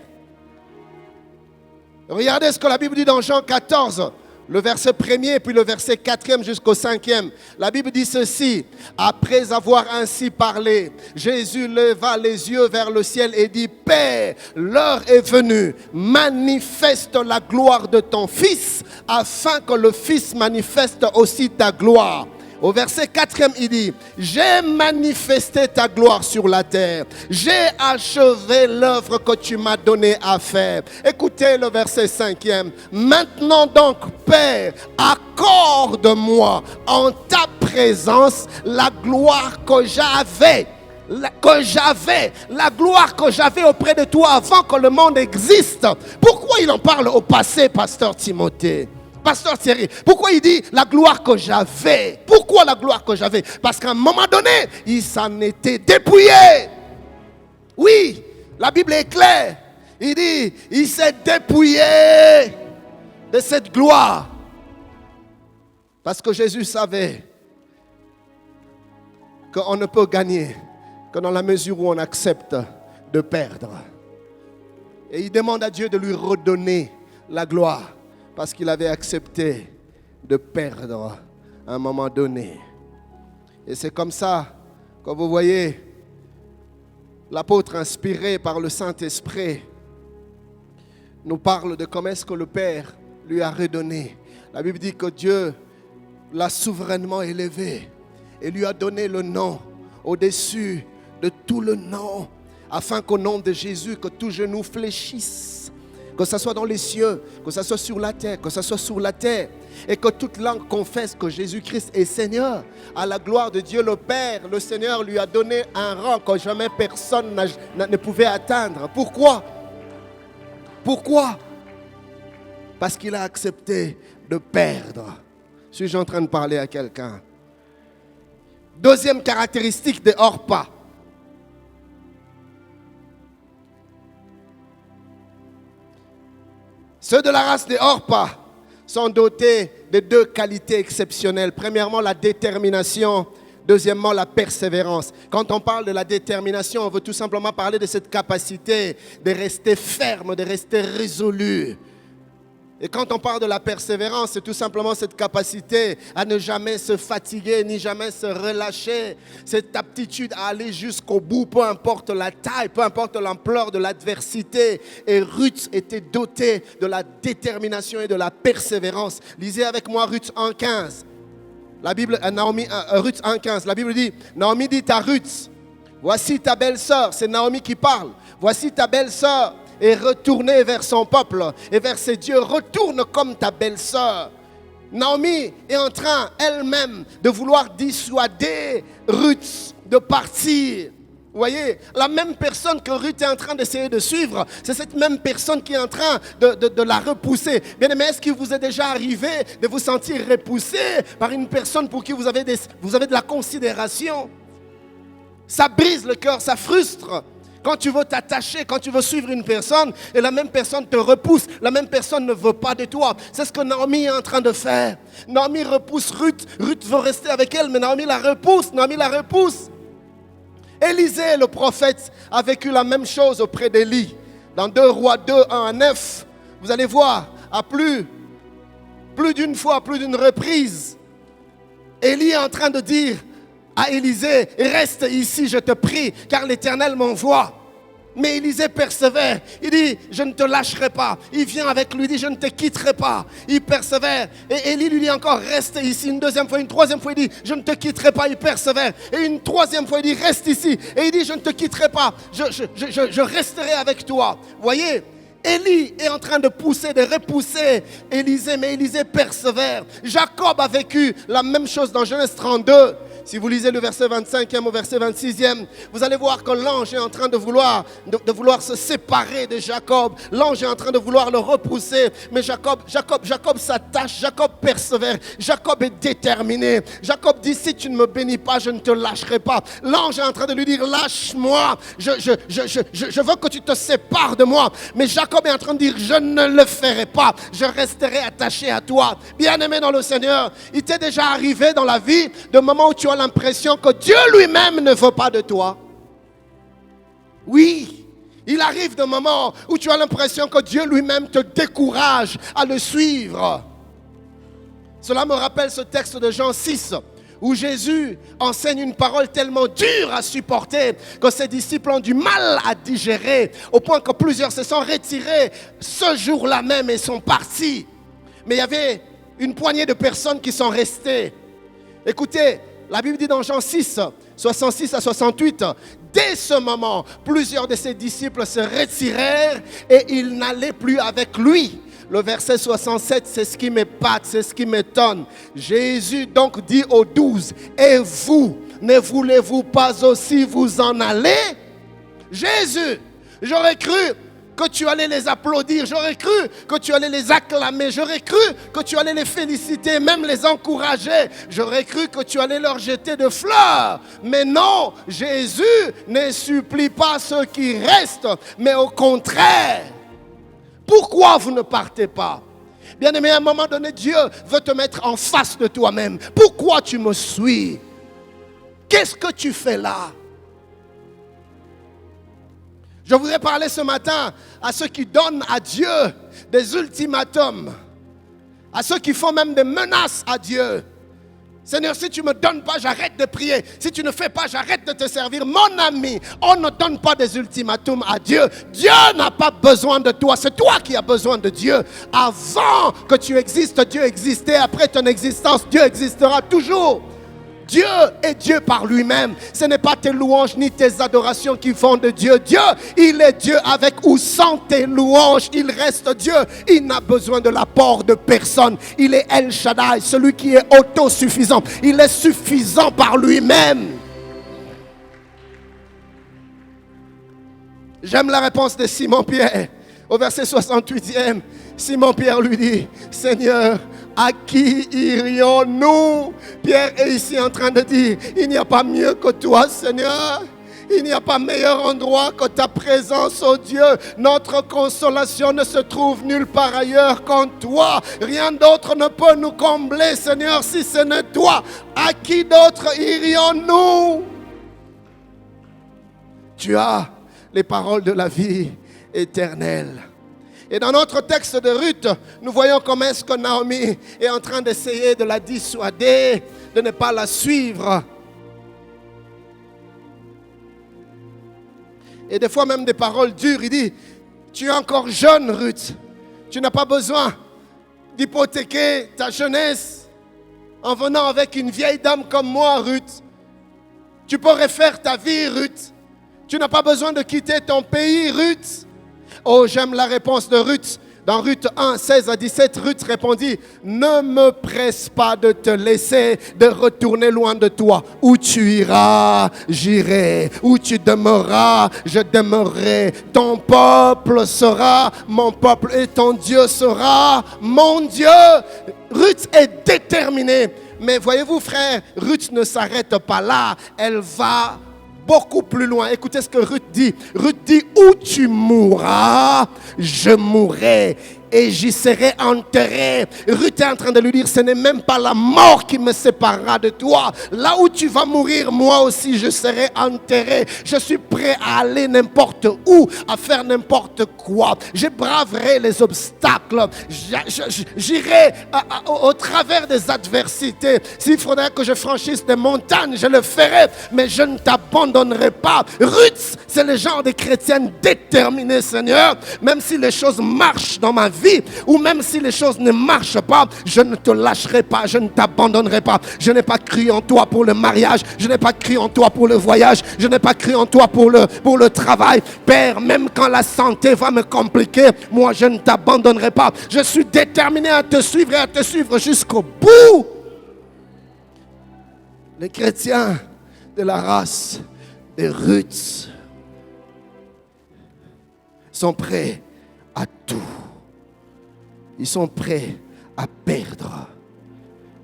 Regardez ce que la Bible dit dans Jean 14, le verset 1er, puis le verset 4e jusqu'au 5e. La Bible dit ceci: après avoir ainsi parlé, Jésus leva les yeux vers le ciel et dit, Père, l'heure est venue, manifeste la gloire de ton Fils, afin que le Fils manifeste aussi ta gloire. Au verset 4e, il dit, j'ai manifesté ta gloire sur la terre. J'ai achevé l'œuvre que tu m'as donnée à faire. Écoutez le verset 5e. Maintenant donc, Père, accorde-moi en ta présence la gloire que j'avais. La gloire que j'avais auprès de toi avant que le monde existe. Pourquoi il en parle au passé, pasteur Timothée? Pasteur Thierry, pourquoi il dit la gloire que j'avais? Pourquoi la gloire que j'avais? Parce qu'à un moment donné, il s'en était dépouillé. Oui, la Bible est claire. Il dit, il s'est dépouillé de cette gloire. Parce que Jésus savait qu'on ne peut gagner que dans la mesure où on accepte de perdre. Et il demande à Dieu de lui redonner la gloire. Parce qu'il avait accepté de perdre à un moment donné. Et c'est comme ça que vous voyez l'apôtre inspiré par le Saint-Esprit nous parle de comment est-ce que le Père lui a redonné. La Bible dit que Dieu l'a souverainement élevé et lui a donné le nom au-dessus de tout le nom, afin qu'au nom de Jésus, que tout genou fléchisse. Que ce soit dans les cieux, que ce soit sur la terre, que ce soit sur la terre. Et que toute langue confesse que Jésus-Christ est Seigneur. À la gloire de Dieu le Père, le Seigneur lui a donné un rang que jamais personne ne pouvait atteindre. Pourquoi? Pourquoi? Parce qu'il a accepté de perdre. Suis-je en train de parler à quelqu'un? Deuxième caractéristique de Orpa. Ceux de la race des Orpa sont dotés de deux qualités exceptionnelles. Premièrement, la détermination. Deuxièmement, la persévérance. Quand on parle de la détermination, on veut tout simplement parler de cette capacité de rester ferme, de rester résolu. Et quand on parle de la persévérance, c'est tout simplement cette capacité à ne jamais se fatiguer, ni jamais se relâcher. Cette aptitude à aller jusqu'au bout, peu importe la taille, peu importe l'ampleur de l'adversité. Et Ruth était dotée de la détermination et de la persévérance. Lisez avec moi Ruth 1,15. La Bible, Ruth 1,15. La Bible dit, Naomi dit à Ruth, voici ta belle-sœur. C'est Naomi qui parle. Voici ta belle-sœur. Et retourner vers son peuple et vers ses dieux. Retourne comme ta belle-sœur. Naomi est en train elle-même de vouloir dissuader Ruth de partir. Vous voyez, la même personne que Ruth est en train d'essayer de suivre, c'est cette même personne qui est en train de la repousser. Bien aimé, est-ce qu'il vous est déjà arrivé de vous sentir repoussé par une personne pour qui vous avez de la considération? Ça brise le cœur, ça frustre. Quand tu veux t'attacher, quand tu veux suivre une personne et la même personne te repousse, la même personne ne veut pas de toi. C'est ce que Naomi est en train de faire. Naomi repousse Ruth. Ruth veut rester avec elle, mais Naomi la repousse. Élisée, le prophète, a vécu la même chose auprès d'Élie. Dans 2 Rois 2, 1 à 9, vous allez voir, à plus plus d'une fois, plus d'une reprise, Élie est en train de dire à Élisée, reste ici, je te prie, car l'Éternel m'envoie. Mais Élisée persévère. Il dit, je ne te lâcherai pas. Il vient avec lui, il dit, je ne te quitterai pas. Il persévère. Et Élie lui dit encore, reste ici. Une deuxième fois, une troisième fois, il dit, je ne te quitterai pas. Il persévère. Et une troisième fois, il dit, reste ici. Et il dit, je ne te quitterai pas. Je resterai avec toi. Vous voyez, Élie est en train de pousser, de repousser Élisée, mais Élisée persévère. Jacob a vécu la même chose dans Genèse 32. Si vous lisez le verset 25e au verset 26e, vous allez voir que l'ange est en train de vouloir se séparer de Jacob. L'ange est en train de vouloir le repousser. Mais Jacob s'attache, Jacob persévère, Jacob est déterminé. Jacob dit, si tu ne me bénis pas, je ne te lâcherai pas. L'ange est en train de lui dire, lâche-moi, je veux que tu te sépares de moi. Mais Jacob est en train de dire, je ne le ferai pas, je resterai attaché à toi. Bien-aimé dans le Seigneur, il t'est déjà arrivé dans la vie de moments où tu as l'impression que Dieu lui-même ne veut pas de toi. Oui, il arrive des moments où tu as l'impression que Dieu lui-même te décourage à le suivre. Cela me rappelle ce texte de Jean 6, où Jésus enseigne une parole tellement dure à supporter que ses disciples ont du mal à digérer, au point que plusieurs se sont retirés ce jour-là même et sont partis. Mais il y avait une poignée de personnes qui sont restées. Écoutez, la Bible dit dans Jean 6, 66 à 68, dès ce moment, plusieurs de ses disciples se retirèrent et ils n'allaient plus avec lui. Le verset 67, c'est ce qui m'épate, c'est ce qui m'étonne. Jésus donc dit aux 12, et vous, ne voulez-vous pas aussi vous en aller? Jésus, j'aurais cru que tu allais les applaudir, j'aurais cru que tu allais les acclamer, j'aurais cru que tu allais les féliciter, même les encourager, j'aurais cru que tu allais leur jeter de fleurs. Mais non, Jésus ne supplie pas ceux qui restent, mais au contraire. Pourquoi vous ne partez pas? Bien-aimé, à un moment donné, Dieu veut te mettre en face de toi-même. Pourquoi tu me suis? Qu'est-ce que tu fais là? Je voudrais parler ce matin à ceux qui donnent à Dieu des ultimatums, à ceux qui font même des menaces à Dieu. Seigneur, si tu ne me donnes pas, j'arrête de prier. Si tu ne fais pas, j'arrête de te servir. Mon ami, on ne donne pas des ultimatums à Dieu. Dieu n'a pas besoin de toi. C'est toi qui as besoin de Dieu. Avant que tu existes, Dieu existait. Après ton existence, Dieu existera toujours. Dieu est Dieu par lui-même. Ce n'est pas tes louanges ni tes adorations qui font de Dieu Dieu. Il est Dieu avec ou sans tes louanges. Il reste Dieu. Il n'a besoin de l'apport de personne. Il est El Shaddai, celui qui est autosuffisant. Il est suffisant par lui-même. J'aime la réponse de Simon-Pierre. Au verset 68e, Simon-Pierre lui dit, Seigneur, à qui irions-nous? Pierre est ici en train de dire, il n'y a pas mieux que toi, Seigneur. Il n'y a pas meilleur endroit que ta présence, oh Dieu. Notre consolation ne se trouve nulle part ailleurs qu'en toi. Rien d'autre ne peut nous combler, Seigneur, si ce n'est toi. À qui d'autre irions-nous? Tu as les paroles de la vie éternelle. Et dans notre texte de Ruth, nous voyons comment est-ce que Naomi est en train d'essayer de la dissuader, de ne pas la suivre. Et des fois même des paroles dures. Il dit, tu es encore jeune, Ruth. Tu n'as pas besoin d'hypothéquer ta jeunesse en venant avec une vieille dame comme moi, Ruth. Tu peux refaire ta vie, Ruth. Tu n'as pas besoin de quitter ton pays, Ruth. Oh, j'aime la réponse de Ruth. Dans Ruth 1, 16 à 17, Ruth répondit, ne me presse pas de te laisser, de retourner loin de toi. Où tu iras, j'irai. Où tu demeureras, je demeurerai. Ton peuple sera mon peuple et ton Dieu sera mon Dieu. Ruth est déterminée. Mais voyez-vous, frère, Ruth ne s'arrête pas là. Elle va beaucoup plus loin. Écoutez ce que Ruth dit. Ruth dit, où tu mourras, je mourrai. et j'y serai enterré. Ruth est en train de lui dire, ce n'est même pas la mort qui me séparera de toi. Là où tu vas mourir, moi aussi je serai enterré. Je suis prêt à aller n'importe où, à faire n'importe quoi. Je braverai les obstacles. J'irai au travers des adversités. S'il faudrait que je franchisse des montagnes, je le ferai, mais je ne t'abandonnerai pas. Ruth, c'est le genre de chrétienne déterminée, Seigneur. Même si les choses marchent dans ma vie, ou même si les choses ne marchent pas, je ne te lâcherai pas, je ne t'abandonnerai pas. Je n'ai pas cru en toi pour le mariage, je n'ai pas cru en toi pour le voyage, je n'ai pas cru en toi pour le travail. Père, même quand la santé va me compliquer, moi je ne t'abandonnerai pas. Je suis déterminé à te suivre et à te suivre jusqu'au bout. Les chrétiens de la race des Ruth sont prêts à tout. Ils sont prêts à perdre.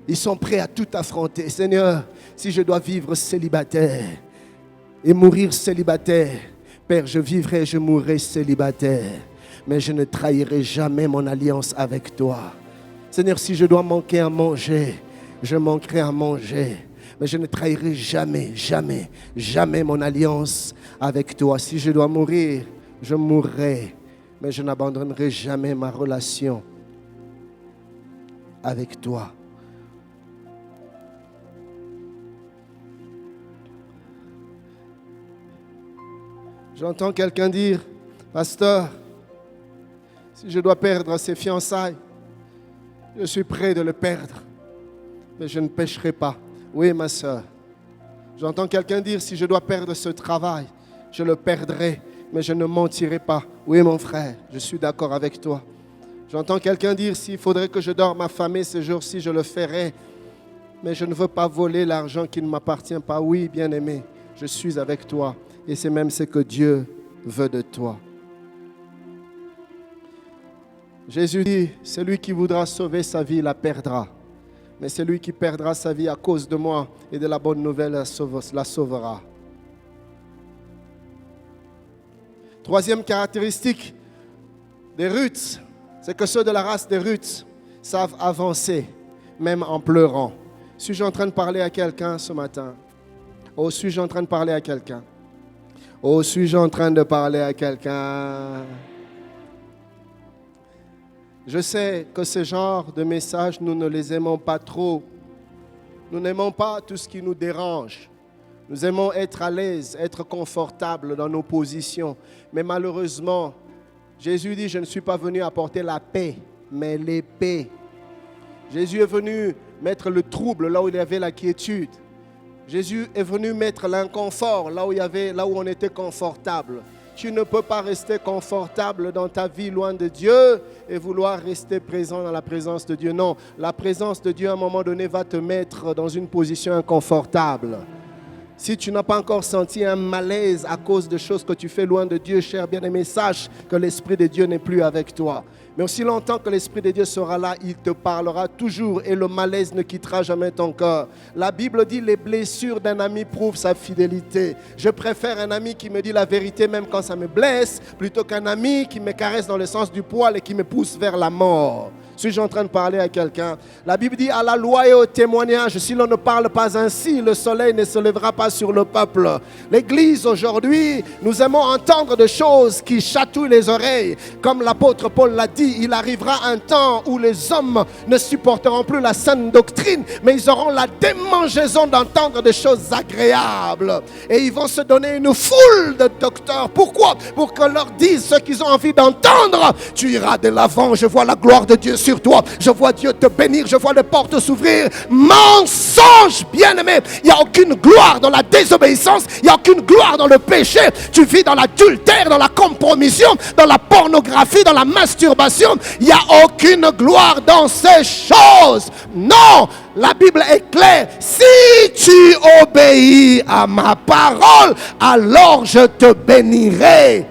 Ils sont prêts à tout affronter. Seigneur, si je dois vivre célibataire et mourir célibataire, Père, je vivrai et je mourrai célibataire. Mais je ne trahirai jamais mon alliance avec toi. Seigneur, si je dois manquer à manger, je manquerai à manger. Mais je ne trahirai jamais, jamais, jamais mon alliance avec toi. Si je dois mourir, je mourrai. Mais je n'abandonnerai jamais ma relation avec toi. J'entends quelqu'un dire, pasteur, si je dois perdre ses fiançailles, je suis prêt de le perdre, mais je ne pécherai pas. Oui, ma soeur. J'entends quelqu'un dire, si je dois perdre ce travail, je le perdrai, mais je ne mentirai pas. Oui, mon frère, je suis d'accord avec toi. J'entends quelqu'un dire, s'il faudrait que je dorme affamé ce jour-ci, je le ferai, mais je ne veux pas voler l'argent qui ne m'appartient pas. Oui, bien-aimé, je suis avec toi, et c'est même ce que Dieu veut de toi. Jésus dit, celui qui voudra sauver sa vie la perdra. Mais celui qui perdra sa vie à cause de moi et de la bonne nouvelle la sauvera. Troisième caractéristique des Ruth, c'est que ceux de la race des Ruth savent avancer, même en pleurant. Suis-je en train de parler à quelqu'un ce matin? Oh, suis-je en train de parler à quelqu'un? Oh, suis-je en train de parler à quelqu'un? Je sais que ce genre de messages, nous ne les aimons pas trop. Nous n'aimons pas tout ce qui nous dérange. Nous aimons être à l'aise, être confortable dans nos positions. Mais malheureusement, Jésus dit, je ne suis pas venu apporter la paix, mais l'épée. Jésus est venu mettre le trouble là où il y avait la quiétude. Jésus est venu mettre l'inconfort là où on était confortable. Tu ne peux pas rester confortable dans ta vie loin de Dieu et vouloir rester présent dans la présence de Dieu. Non, la présence de Dieu à un moment donné va te mettre dans une position inconfortable. Si tu n'as pas encore senti un malaise à cause de choses que tu fais loin de Dieu, cher bien-aimé, sache que l'Esprit de Dieu n'est plus avec toi. Mais aussi longtemps que l'Esprit de Dieu sera là, il te parlera toujours et le malaise ne quittera jamais ton cœur. La Bible dit les blessures d'un ami prouvent sa fidélité. Je préfère un ami qui me dit la vérité même quand ça me blesse, plutôt qu'un ami qui me caresse dans le sens du poil et qui me pousse vers la mort. Suis-je en train de parler à quelqu'un? La Bible dit à la loi et au témoignage, si l'on ne parle pas ainsi, le soleil ne se lèvera pas sur le peuple. L'Église aujourd'hui, nous aimons entendre des choses qui chatouillent les oreilles. Comme l'apôtre Paul l'a dit, il arrivera un temps où les hommes ne supporteront plus la saine doctrine, mais ils auront la démangeaison d'entendre des choses agréables. Et ils vont se donner une foule de docteurs. Pourquoi? Pour qu'on leur dise ce qu'ils ont envie d'entendre. Tu iras de l'avant, je vois la gloire de Dieu sur toi. Je vois Dieu te bénir, je vois les portes s'ouvrir. Mensonge, bien-aimé. Il n'y a aucune gloire dans la désobéissance, il n'y a aucune gloire dans le péché. Tu vis dans l'adultère, dans la compromission, dans la pornographie, dans la masturbation. Il n'y a aucune gloire dans ces choses. Non, la Bible est claire. Si tu obéis à ma parole, alors je te bénirai.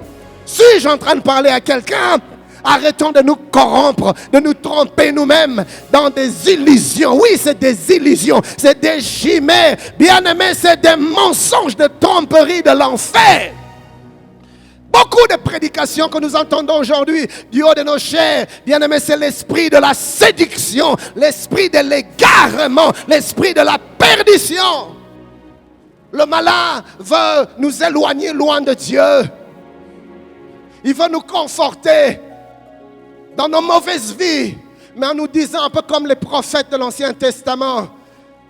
Suis-je en train de parler à quelqu'un? Arrêtons de nous corrompre, de nous tromper nous-mêmes dans des illusions. Oui, c'est des illusions, c'est des chimères. Bien-aimés, c'est des mensonges, de tromperie de l'enfer. Beaucoup de prédications que nous entendons aujourd'hui du haut de nos chairs, bien-aimés, c'est l'esprit de la séduction, l'esprit de l'égarement, l'esprit de la perdition. Le malin veut nous éloigner loin de Dieu. Il veut nous conforter dans nos mauvaises vies, mais en nous disant un peu comme les prophètes de l'Ancien Testament,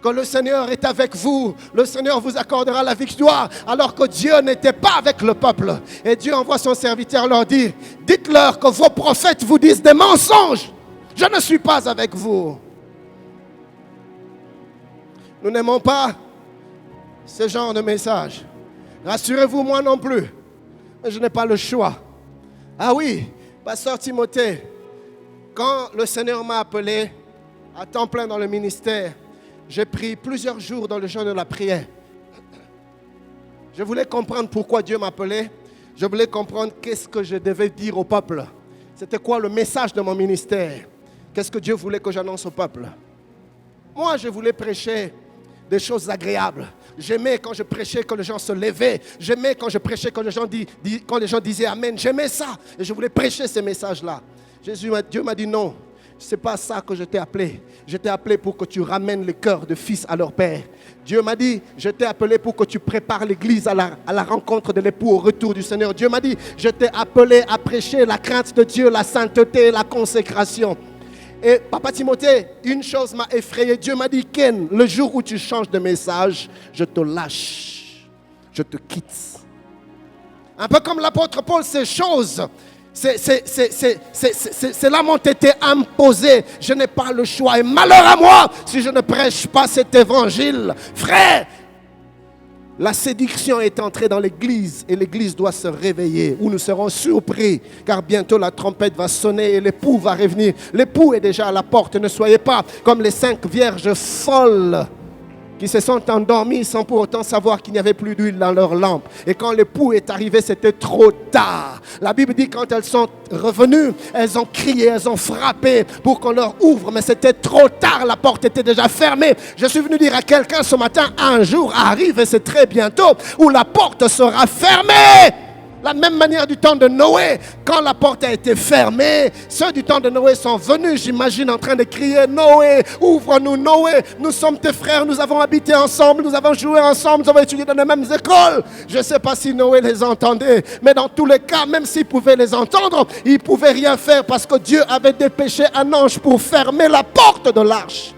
que le Seigneur est avec vous, le Seigneur vous accordera la victoire, alors que Dieu n'était pas avec le peuple. Et Dieu envoie son serviteur leur dire, dites-leur que vos prophètes vous disent des mensonges. Je ne suis pas avec vous. Nous n'aimons pas ce genre de message. Rassurez-vous, moi non plus. Mais je n'ai pas le choix. Ah oui, pasteur Timothée, quand le Seigneur m'a appelé à temps plein dans le ministère, j'ai pris plusieurs jours dans le jeûne de la prière. Je voulais comprendre pourquoi Dieu m'appelait. Je voulais comprendre qu'est-ce que je devais dire au peuple. C'était quoi le message de mon ministère? Qu'est-ce que Dieu voulait que j'annonce au peuple? Moi, je voulais prêcher des choses agréables. J'aimais quand je prêchais, quand les gens se levaient. J'aimais quand je prêchais, quand les gens disaient Amen. J'aimais ça. Et je voulais prêcher ces messages-là. Dieu m'a dit non. Ce n'est pas ça que je t'ai appelé. Je t'ai appelé pour que tu ramènes les cœurs de fils à leur père. Dieu m'a dit, je t'ai appelé pour que tu prépares l'église à la rencontre de l'époux au retour du Seigneur. Dieu m'a dit, je t'ai appelé à prêcher la crainte de Dieu, la sainteté, la consécration. Et papa Timothée, une chose m'a effrayé. Dieu m'a dit, Ken, le jour où tu changes de message, je te lâche. Je te quitte. Un peu comme l'apôtre Paul, ces choses... C'est là m'ont été imposé. Je n'ai pas le choix. Et malheur à moi si je ne prêche pas cet évangile. Frère, la séduction est entrée dans l'église et l'église doit se réveiller. Ou nous serons surpris car bientôt la trompette va sonner et l'époux va revenir. L'époux est déjà à la porte. Ne soyez pas comme les 5 vierges folles qui se sont endormis sans pour autant savoir qu'il n'y avait plus d'huile dans leur lampe. Et quand l'époux est arrivé, c'était trop tard. La Bible dit quand elles sont revenues, elles ont crié, elles ont frappé pour qu'on leur ouvre, mais c'était trop tard, la porte était déjà fermée. Je suis venu dire à quelqu'un ce matin, un jour arrive, et c'est très bientôt, où la porte sera fermée. La même manière du temps de Noé, quand la porte a été fermée, ceux du temps de Noé sont venus, j'imagine, en train de crier, Noé, ouvre-nous, Noé, nous sommes tes frères, nous avons habité ensemble, nous avons joué ensemble, nous avons étudié dans les mêmes écoles. Je ne sais pas si Noé les entendait, mais dans tous les cas, même s'il pouvait les entendre, il ne pouvait rien faire parce que Dieu avait dépêché un ange pour fermer la porte de l'arche.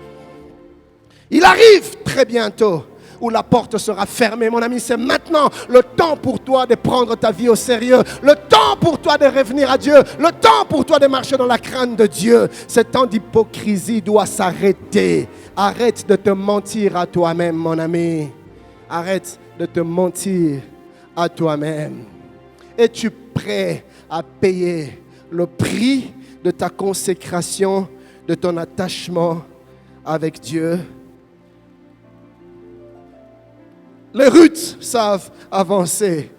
Il arrive très bientôt où la porte sera fermée. Mon ami, c'est maintenant le temps pour toi de prendre ta vie au sérieux. Le temps pour toi de revenir à Dieu. Le temps pour toi de marcher dans la crainte de Dieu. Ce temps d'hypocrisie doit s'arrêter. Arrête de te mentir à toi-même, mon ami. Arrête de te mentir à toi-même. Es-tu prêt à payer le prix de ta consécration, de ton attachement avec Dieu? Les Ruths savent avancer,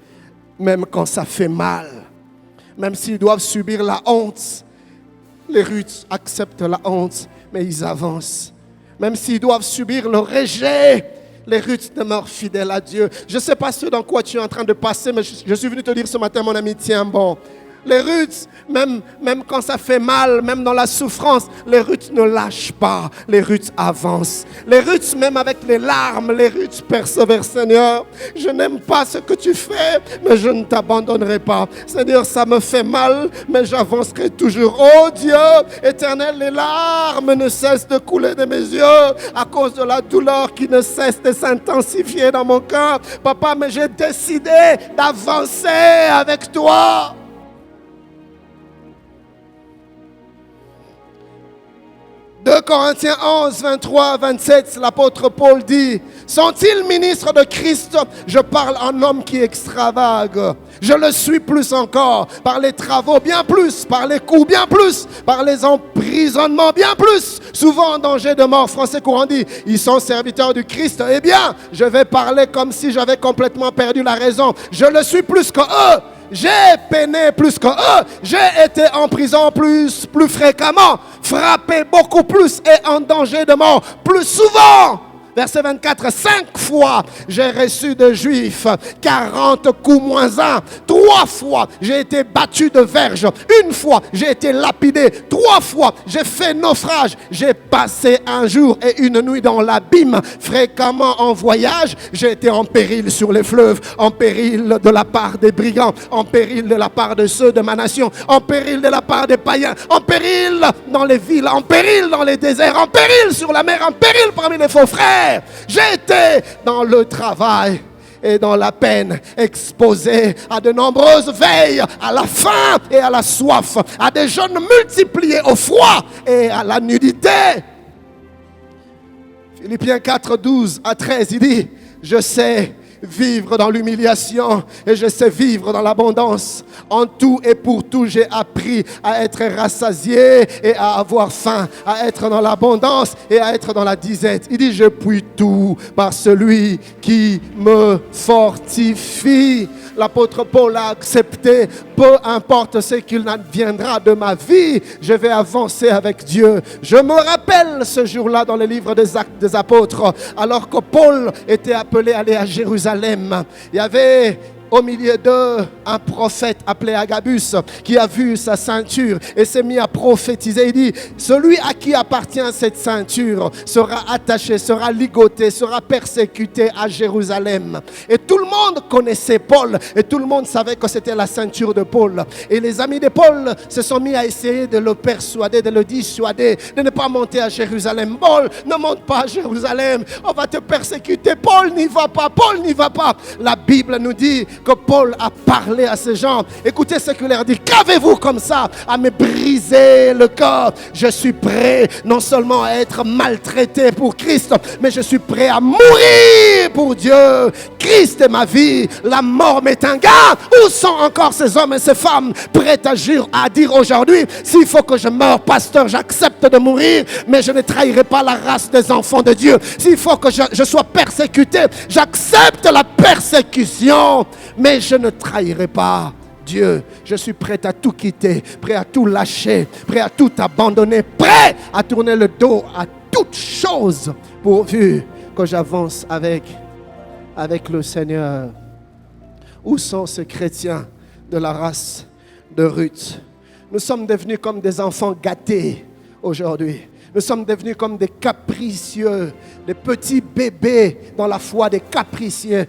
même quand ça fait mal. Même s'ils doivent subir la honte, les Ruths acceptent la honte, mais ils avancent. Même s'ils doivent subir le rejet, les Ruths demeurent fidèles à Dieu. Je ne sais pas ce dans quoi tu es en train de passer, mais je suis venu te dire ce matin, mon ami, tiens bon. Les Ruths, même quand ça fait mal, même dans la souffrance, les Ruths ne lâchent pas, les Ruths avancent. Les Ruths, même avec les larmes, les Ruths persévèrent. Seigneur, je n'aime pas ce que tu fais, mais je ne t'abandonnerai pas. Seigneur, ça me fait mal, mais j'avancerai toujours. Oh Dieu, éternel, les larmes ne cessent de couler de mes yeux à cause de la douleur qui ne cesse de s'intensifier dans mon cœur. Papa, mais j'ai décidé d'avancer avec toi. 2 Corinthiens 11, 23, 27, l'apôtre Paul dit, sont-ils ministres de Christ? Je parle en homme qui extravague. Je le suis plus encore, par les travaux bien plus, par les coups bien plus, par les emprisonnements bien plus, souvent en danger de mort. Français courant dit, ils sont serviteurs du Christ. Eh bien, je vais parler comme si j'avais complètement perdu la raison. Je le suis plus que eux. J'ai peiné plus que eux. J'ai été en prison plus fréquemment, frappé beaucoup plus et en danger de mort plus souvent. Verset 24, 5 fois j'ai reçu de Juifs 40 coups moins 1. 3 fois j'ai été battu de verge. 1 fois j'ai été lapidé. 3 fois j'ai fait naufrage. J'ai passé un jour et une nuit dans l'abîme. Fréquemment en voyage, j'ai été en péril sur les fleuves, en péril de la part des brigands, en péril de la part de ceux de ma nation, en péril de la part des païens, en péril dans les villes, en péril dans les déserts, en péril sur la mer, en péril parmi les faux frères. J'ai été dans le travail et dans la peine, exposé à de nombreuses veilles, à la faim et à la soif, à des jeûnes multipliés au froid et à la nudité. Philippiens 4, 12 à 13, il dit, je sais vivre dans l'humiliation et je sais vivre dans l'abondance. En tout et pour tout, j'ai appris à être rassasié et à avoir faim, à être dans l'abondance et à être dans la disette. Il dit, je puis tout par celui qui me fortifie. L'apôtre Paul a accepté, peu importe ce qu'il adviendra de ma vie, je vais avancer avec Dieu. Je me rappelle ce jour-là dans le livre des Actes des Apôtres, alors que Paul était appelé à aller à Jérusalem. Il y avait au milieu d'eux un prophète appelé Agabus qui a vu sa ceinture et s'est mis à prophétiser. Il dit, celui à qui appartient cette ceinture sera attaché, sera ligoté, sera persécuté à Jérusalem. Et tout le monde connaissait Paul et tout le monde savait que c'était la ceinture de Paul. Et les amis de Paul se sont mis à essayer de le persuader, de le dissuader, de ne pas monter à Jérusalem. Paul, ne monte pas à Jérusalem, on va te persécuter. Paul n'y va pas, Paul n'y va pas. La Bible nous dit que Paul a parlé à ces gens. Écoutez ce qu'il leur dit. Qu'avez-vous comme ça à me briser le cœur? Je suis prêt non seulement à être maltraité pour Christ, mais je suis prêt à mourir pour Dieu. Christ est ma vie, la mort m'est un gain. Où sont encore ces hommes et ces femmes prêts à dire aujourd'hui, s'il faut que je meure, pasteur, j'accepte de mourir, mais je ne trahirai pas la race des enfants de Dieu. S'il faut que je sois persécuté, j'accepte la persécution, mais je ne trahirai pas Dieu. Je suis prêt à tout quitter, prêt à tout lâcher, prêt à tout abandonner, prêt à tourner le dos à toute chose pourvu que j'avance avec le Seigneur. Où sont ces chrétiens de la race de Ruth? Nous sommes devenus comme des enfants gâtés aujourd'hui. Nous sommes devenus comme des capricieux, des petits bébés dans la foi, des capricieux.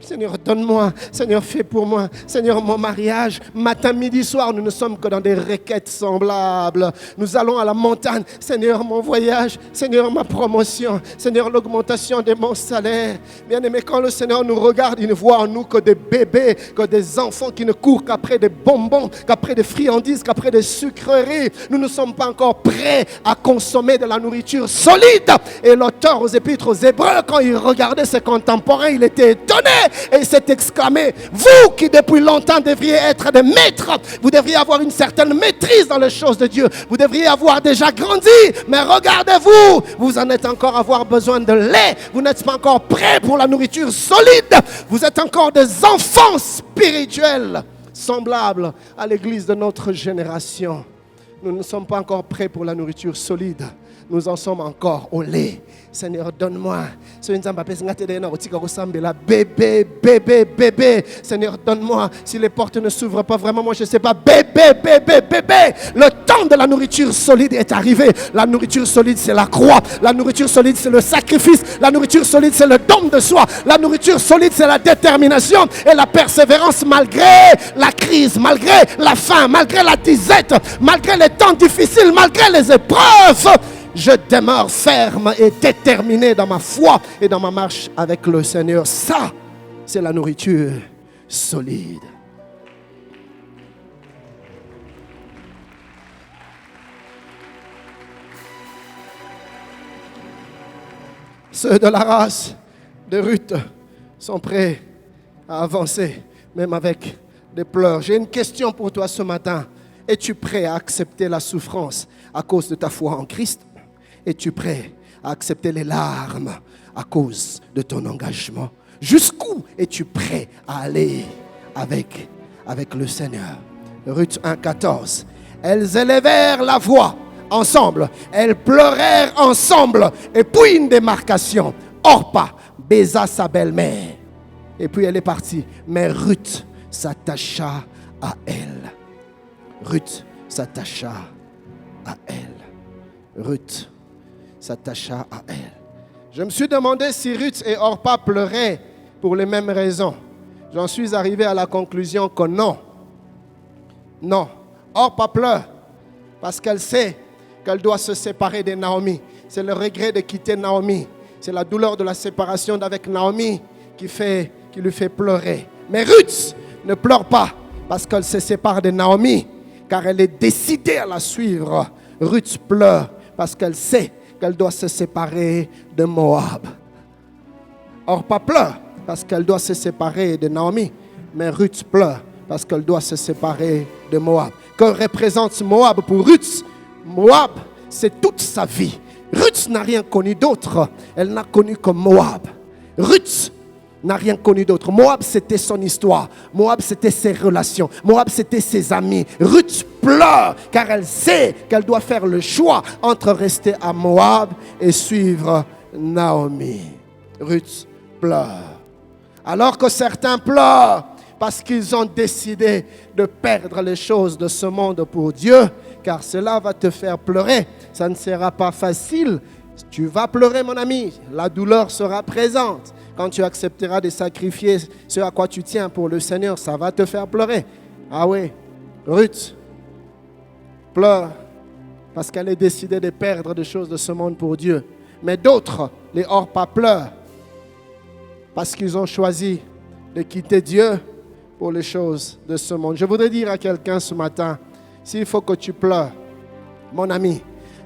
Seigneur, donne-moi. Seigneur, fais pour moi. Seigneur, mon mariage, matin, midi, soir, nous ne sommes que dans des requêtes semblables. Nous allons à la montagne. Seigneur, mon voyage. Seigneur, ma promotion. Seigneur, l'augmentation de mon salaire. Bien-aimé, quand le Seigneur nous regarde, il ne voit en nous que des bébés, que des enfants qui ne courent qu'après des bonbons, qu'après des friandises, qu'après des sucreries. Nous ne sommes pas encore prêts à consommer de la nourriture solide. Et l'auteur aux Épîtres aux Hébreux, quand il regardait ses contemporains, il était étonné. Et il s'est exclamé, vous qui depuis longtemps devriez être des maîtres, vous devriez avoir une certaine maîtrise dans les choses de Dieu, vous devriez avoir déjà grandi, mais regardez-vous, vous en êtes encore à avoir besoin de lait, vous n'êtes pas encore prêts pour la nourriture solide, vous êtes encore des enfants spirituels semblables à l'église de notre génération. Nous ne sommes pas encore prêts pour la nourriture solide, nous en sommes encore au lait. Seigneur, donne-moi. Bébé, bébé, bébé. Seigneur, donne-moi. Si les portes ne s'ouvrent pas vraiment, moi je ne sais pas. Bébé, bébé, bébé. Le temps de la nourriture solide est arrivé. La nourriture solide, c'est la croix. La nourriture solide, c'est le sacrifice. La nourriture solide, c'est le don de soi. La nourriture solide, c'est la détermination et la persévérance malgré la crise, malgré la faim, malgré la disette, malgré les temps difficiles, malgré les épreuves. Je demeure ferme et déterminé dans ma foi et dans ma marche avec le Seigneur. Ça, c'est la nourriture solide. Ceux de la race de Ruth sont prêts à avancer, même avec des pleurs. J'ai une question pour toi ce matin. Es-tu prêt à accepter la souffrance à cause de ta foi en Christ? Es-tu prêt à accepter les larmes à cause de ton engagement? Jusqu'où es-tu prêt à aller avec le Seigneur? Ruth 1,14. Elles élevèrent la voix
ensemble. Elles pleurèrent ensemble. Et puis une démarcation. Orpa baisa sa belle-mère. Et puis elle est partie. Mais Ruth s'attacha à elle. Ruth s'attacha à elle. Ruth s'attacha à elle. Je me suis demandé si Ruth et Orpa pleuraient pour les mêmes raisons. J'en suis arrivé à la conclusion que non. Non. Orpa pleure parce qu'elle sait qu'elle doit se séparer de Naomi. C'est le regret de quitter Naomi. C'est la douleur de la séparation d'avec Naomi qui lui fait pleurer. Mais Ruth ne pleure pas parce qu'elle se sépare de Naomi, car elle est décidée à la suivre. Ruth pleure parce qu'elle sait qu'elle doit se séparer de Moab. Orpa pleure parce qu'elle doit se séparer de Naomi, mais Ruth pleure parce qu'elle doit se séparer de Moab. Que représente Moab pour Ruth? Moab, c'est toute sa vie. Ruth n'a rien connu d'autre. Elle n'a connu que Moab. Ruth n'a rien connu d'autre. Moab, c'était son histoire. Moab, c'était ses relations. Moab, c'était ses amis. Ruth pleure car elle sait qu'elle doit faire le choix entre rester à Moab et suivre Naomi. Ruth pleure. Alors que certains pleurent parce qu'ils ont décidé de perdre les choses de ce monde pour Dieu, car cela va te faire pleurer. Ça ne sera pas facile. Tu vas pleurer, mon ami. La douleur sera présente. Quand tu accepteras de sacrifier ce à quoi tu tiens pour le Seigneur, ça va te faire pleurer. Ah oui, Ruth pleure parce qu'elle est décidée de perdre des choses de ce monde pour Dieu. Mais d'autres, les Orpa, pleurent parce qu'ils ont choisi de quitter Dieu pour les choses de ce monde. Je voudrais dire à quelqu'un ce matin, s'il faut que tu pleures, mon ami,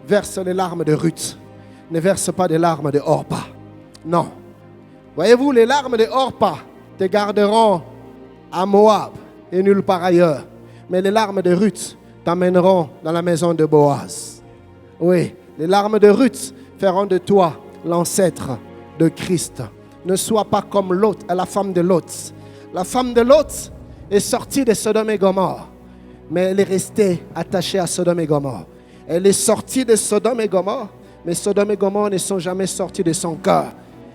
verse les larmes de Ruth. Ne verse pas des larmes de Orpa. Non. Voyez-vous, les larmes de Orpa te garderont à Moab et nulle part ailleurs. Mais les larmes de Ruth t'amèneront dans la maison de Boaz. Oui, les larmes de Ruth feront de toi l'ancêtre de Christ. Ne sois pas comme Lot, la femme de Lot. La femme de Lot est sortie de Sodome et Gomorrhe, mais elle est restée attachée à Sodome et Gomorrhe. Elle est sortie de Sodome et Gomorrhe, mais Sodome et Gomorrhe ne sont jamais sortis de son cœur.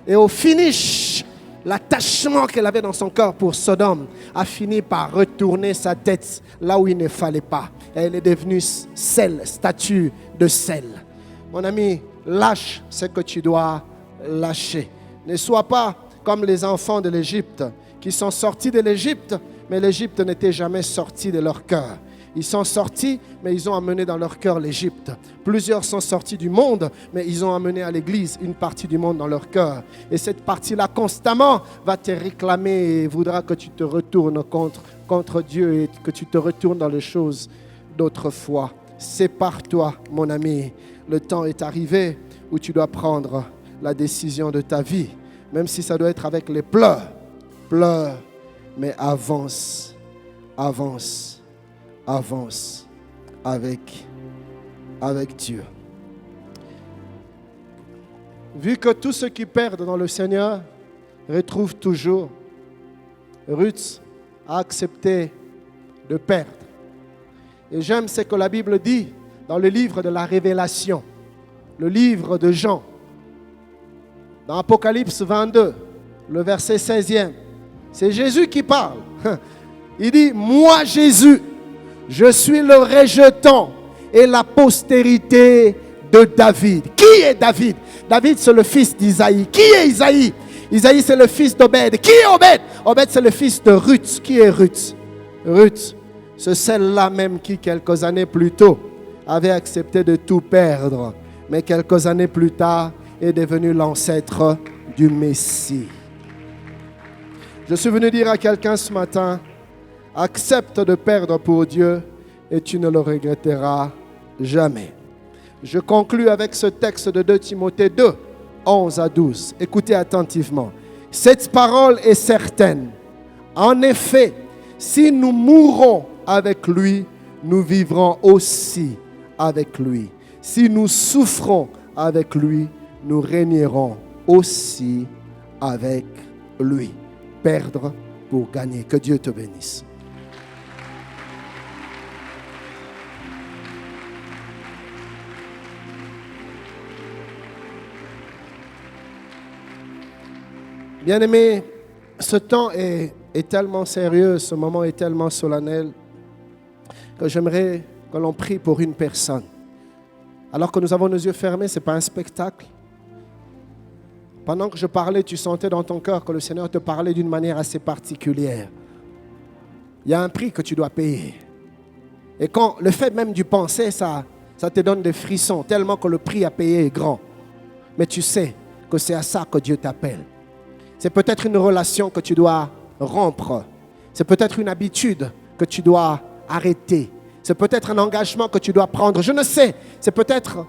Et au finish, l'attachement qu'elle avait dans son cœur pour Sodome a fini par retourner sa tête là où il ne fallait pas. Elle est devenue sel, statue de sel. Mon ami, lâche ce que tu dois lâcher. Ne sois pas comme les enfants de l'Égypte qui sont sortis de l'Égypte, mais l'Égypte n'était jamais sortie de leur cœur. Ils sont sortis, mais ils ont amené dans leur cœur l'Égypte. Plusieurs sont sortis du monde, mais ils ont amené à l'Église une partie du monde dans leur cœur. Et cette partie-là, constamment, va te réclamer et voudra que tu te retournes contre Dieu et que tu te retournes dans les choses d'autrefois. Sépare-toi, mon ami. Le temps est arrivé où tu dois prendre la décision de ta vie, même si ça doit être avec les pleurs. Pleure, mais avance, avance, avance avec Dieu. Vu que tous ceux qui perdent dans le Seigneur retrouvent toujours, Ruth a accepté de perdre. Et j'aime ce que la Bible dit dans le livre de la Révélation, le livre de Jean, dans Apocalypse 22, le verset 16e. C'est Jésus qui parle. Il dit, moi Jésus, je suis le rejeton et la postérité de David. Qui est David? David, c'est le fils d'Isaïe. Qui est Isaïe? Isaïe, c'est le fils d'Obed. Qui est Obed? Obed, c'est le fils de Ruth. Qui est Ruth? Ruth, c'est celle-là même qui, quelques années plus tôt, avait accepté de tout perdre, mais quelques années plus tard, est devenue l'ancêtre du Messie. Je suis venu dire à quelqu'un ce matin, accepte de perdre pour Dieu et tu ne le regretteras jamais. Je conclus avec ce texte de 2 Timothée 2, 11 à 12. Écoutez attentivement. Cette parole est certaine. En effet, si nous mourons avec lui, nous vivrons aussi avec lui. Si nous souffrons avec lui, nous régnerons aussi avec lui. Perdre pour gagner. Que Dieu te bénisse. Bien-aimés, ce temps est tellement sérieux, ce moment est tellement solennel que j'aimerais que l'on prie pour une personne. Alors que nous avons nos yeux fermés, ce n'est pas un spectacle. Pendant que je parlais, tu sentais dans ton cœur que le Seigneur te parlait d'une manière assez particulière. Il y a un prix que tu dois payer. Et quand le fait même d'y penser, ça te donne des frissons, tellement que le prix à payer est grand. Mais tu sais que c'est à ça que Dieu t'appelle. C'est peut-être une relation que tu dois rompre. C'est peut-être une habitude que tu dois arrêter. C'est peut-être un engagement que tu dois prendre. Je ne sais. C'est peut-être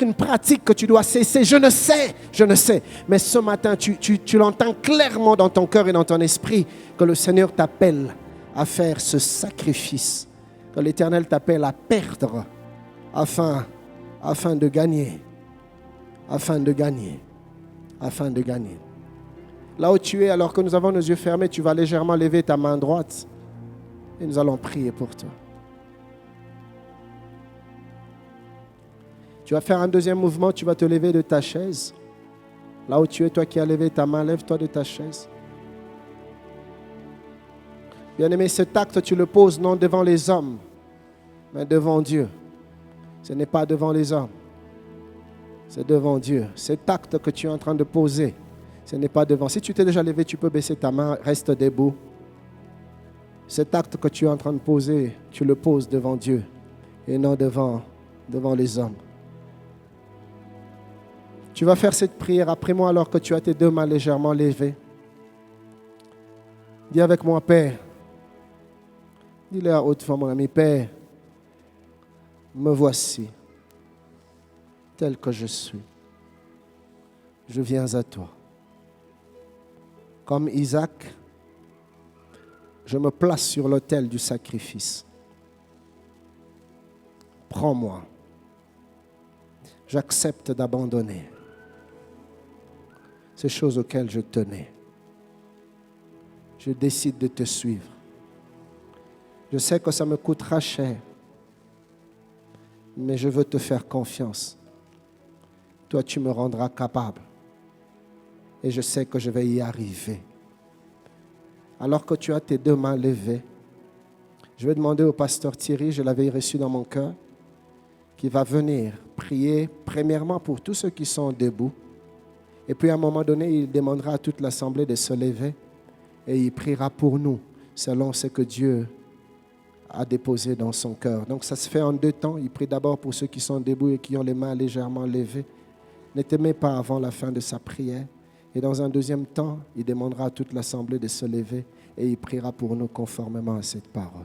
une pratique que tu dois cesser. Je ne sais. Mais ce matin, tu l'entends clairement dans ton cœur et dans ton esprit que le Seigneur t'appelle à faire ce sacrifice. Que l'Éternel t'appelle à perdre afin de gagner. Afin de gagner. Là où tu es, alors que nous avons nos yeux fermés, tu vas légèrement lever ta main droite et nous allons prier pour toi. Tu vas faire un deuxième mouvement, tu vas te lever de ta chaise. Là où tu es, toi qui as levé ta main, lève-toi de ta chaise. Bien-aimé, cet acte, tu le poses non devant les hommes, mais devant Dieu. Ce n'est pas devant les hommes, c'est devant Dieu. Cet acte que tu es en train de poser, ce n'est pas devant. Si tu t'es déjà levé, tu peux baisser ta main, reste debout. Cet acte que tu es en train de poser, tu le poses devant Dieu et non devant les hommes. Tu vas faire cette prière après moi alors que tu as tes deux mains légèrement levées. Dis avec moi, Père. Dis-le à haute voix, mon ami. Père, me voici tel que je suis. Je viens à toi. Comme Isaac, je me place sur l'autel du sacrifice. Prends-moi. J'accepte d'abandonner ces choses auxquelles je tenais. Je décide de te suivre. Je sais que ça me coûtera cher, mais je veux te faire confiance. Toi, tu me rendras capable. Et je sais que je vais y arriver. Alors que tu as tes deux mains levées, je vais demander au pasteur Thierry, je l'avais reçu dans mon cœur, qui va venir prier premièrement pour tous ceux qui sont debout. Et puis à un moment donné, il demandera à toute l'assemblée de se lever et il priera pour nous selon ce que Dieu a déposé dans son cœur. Donc ça se fait en deux temps. Il prie d'abord pour ceux qui sont debout et qui ont les mains légèrement levées. Ne t'aimez pas avant la fin de sa prière. Et dans un deuxième temps, il demandera à toute l'assemblée de se lever et il priera pour nous conformément à cette parole.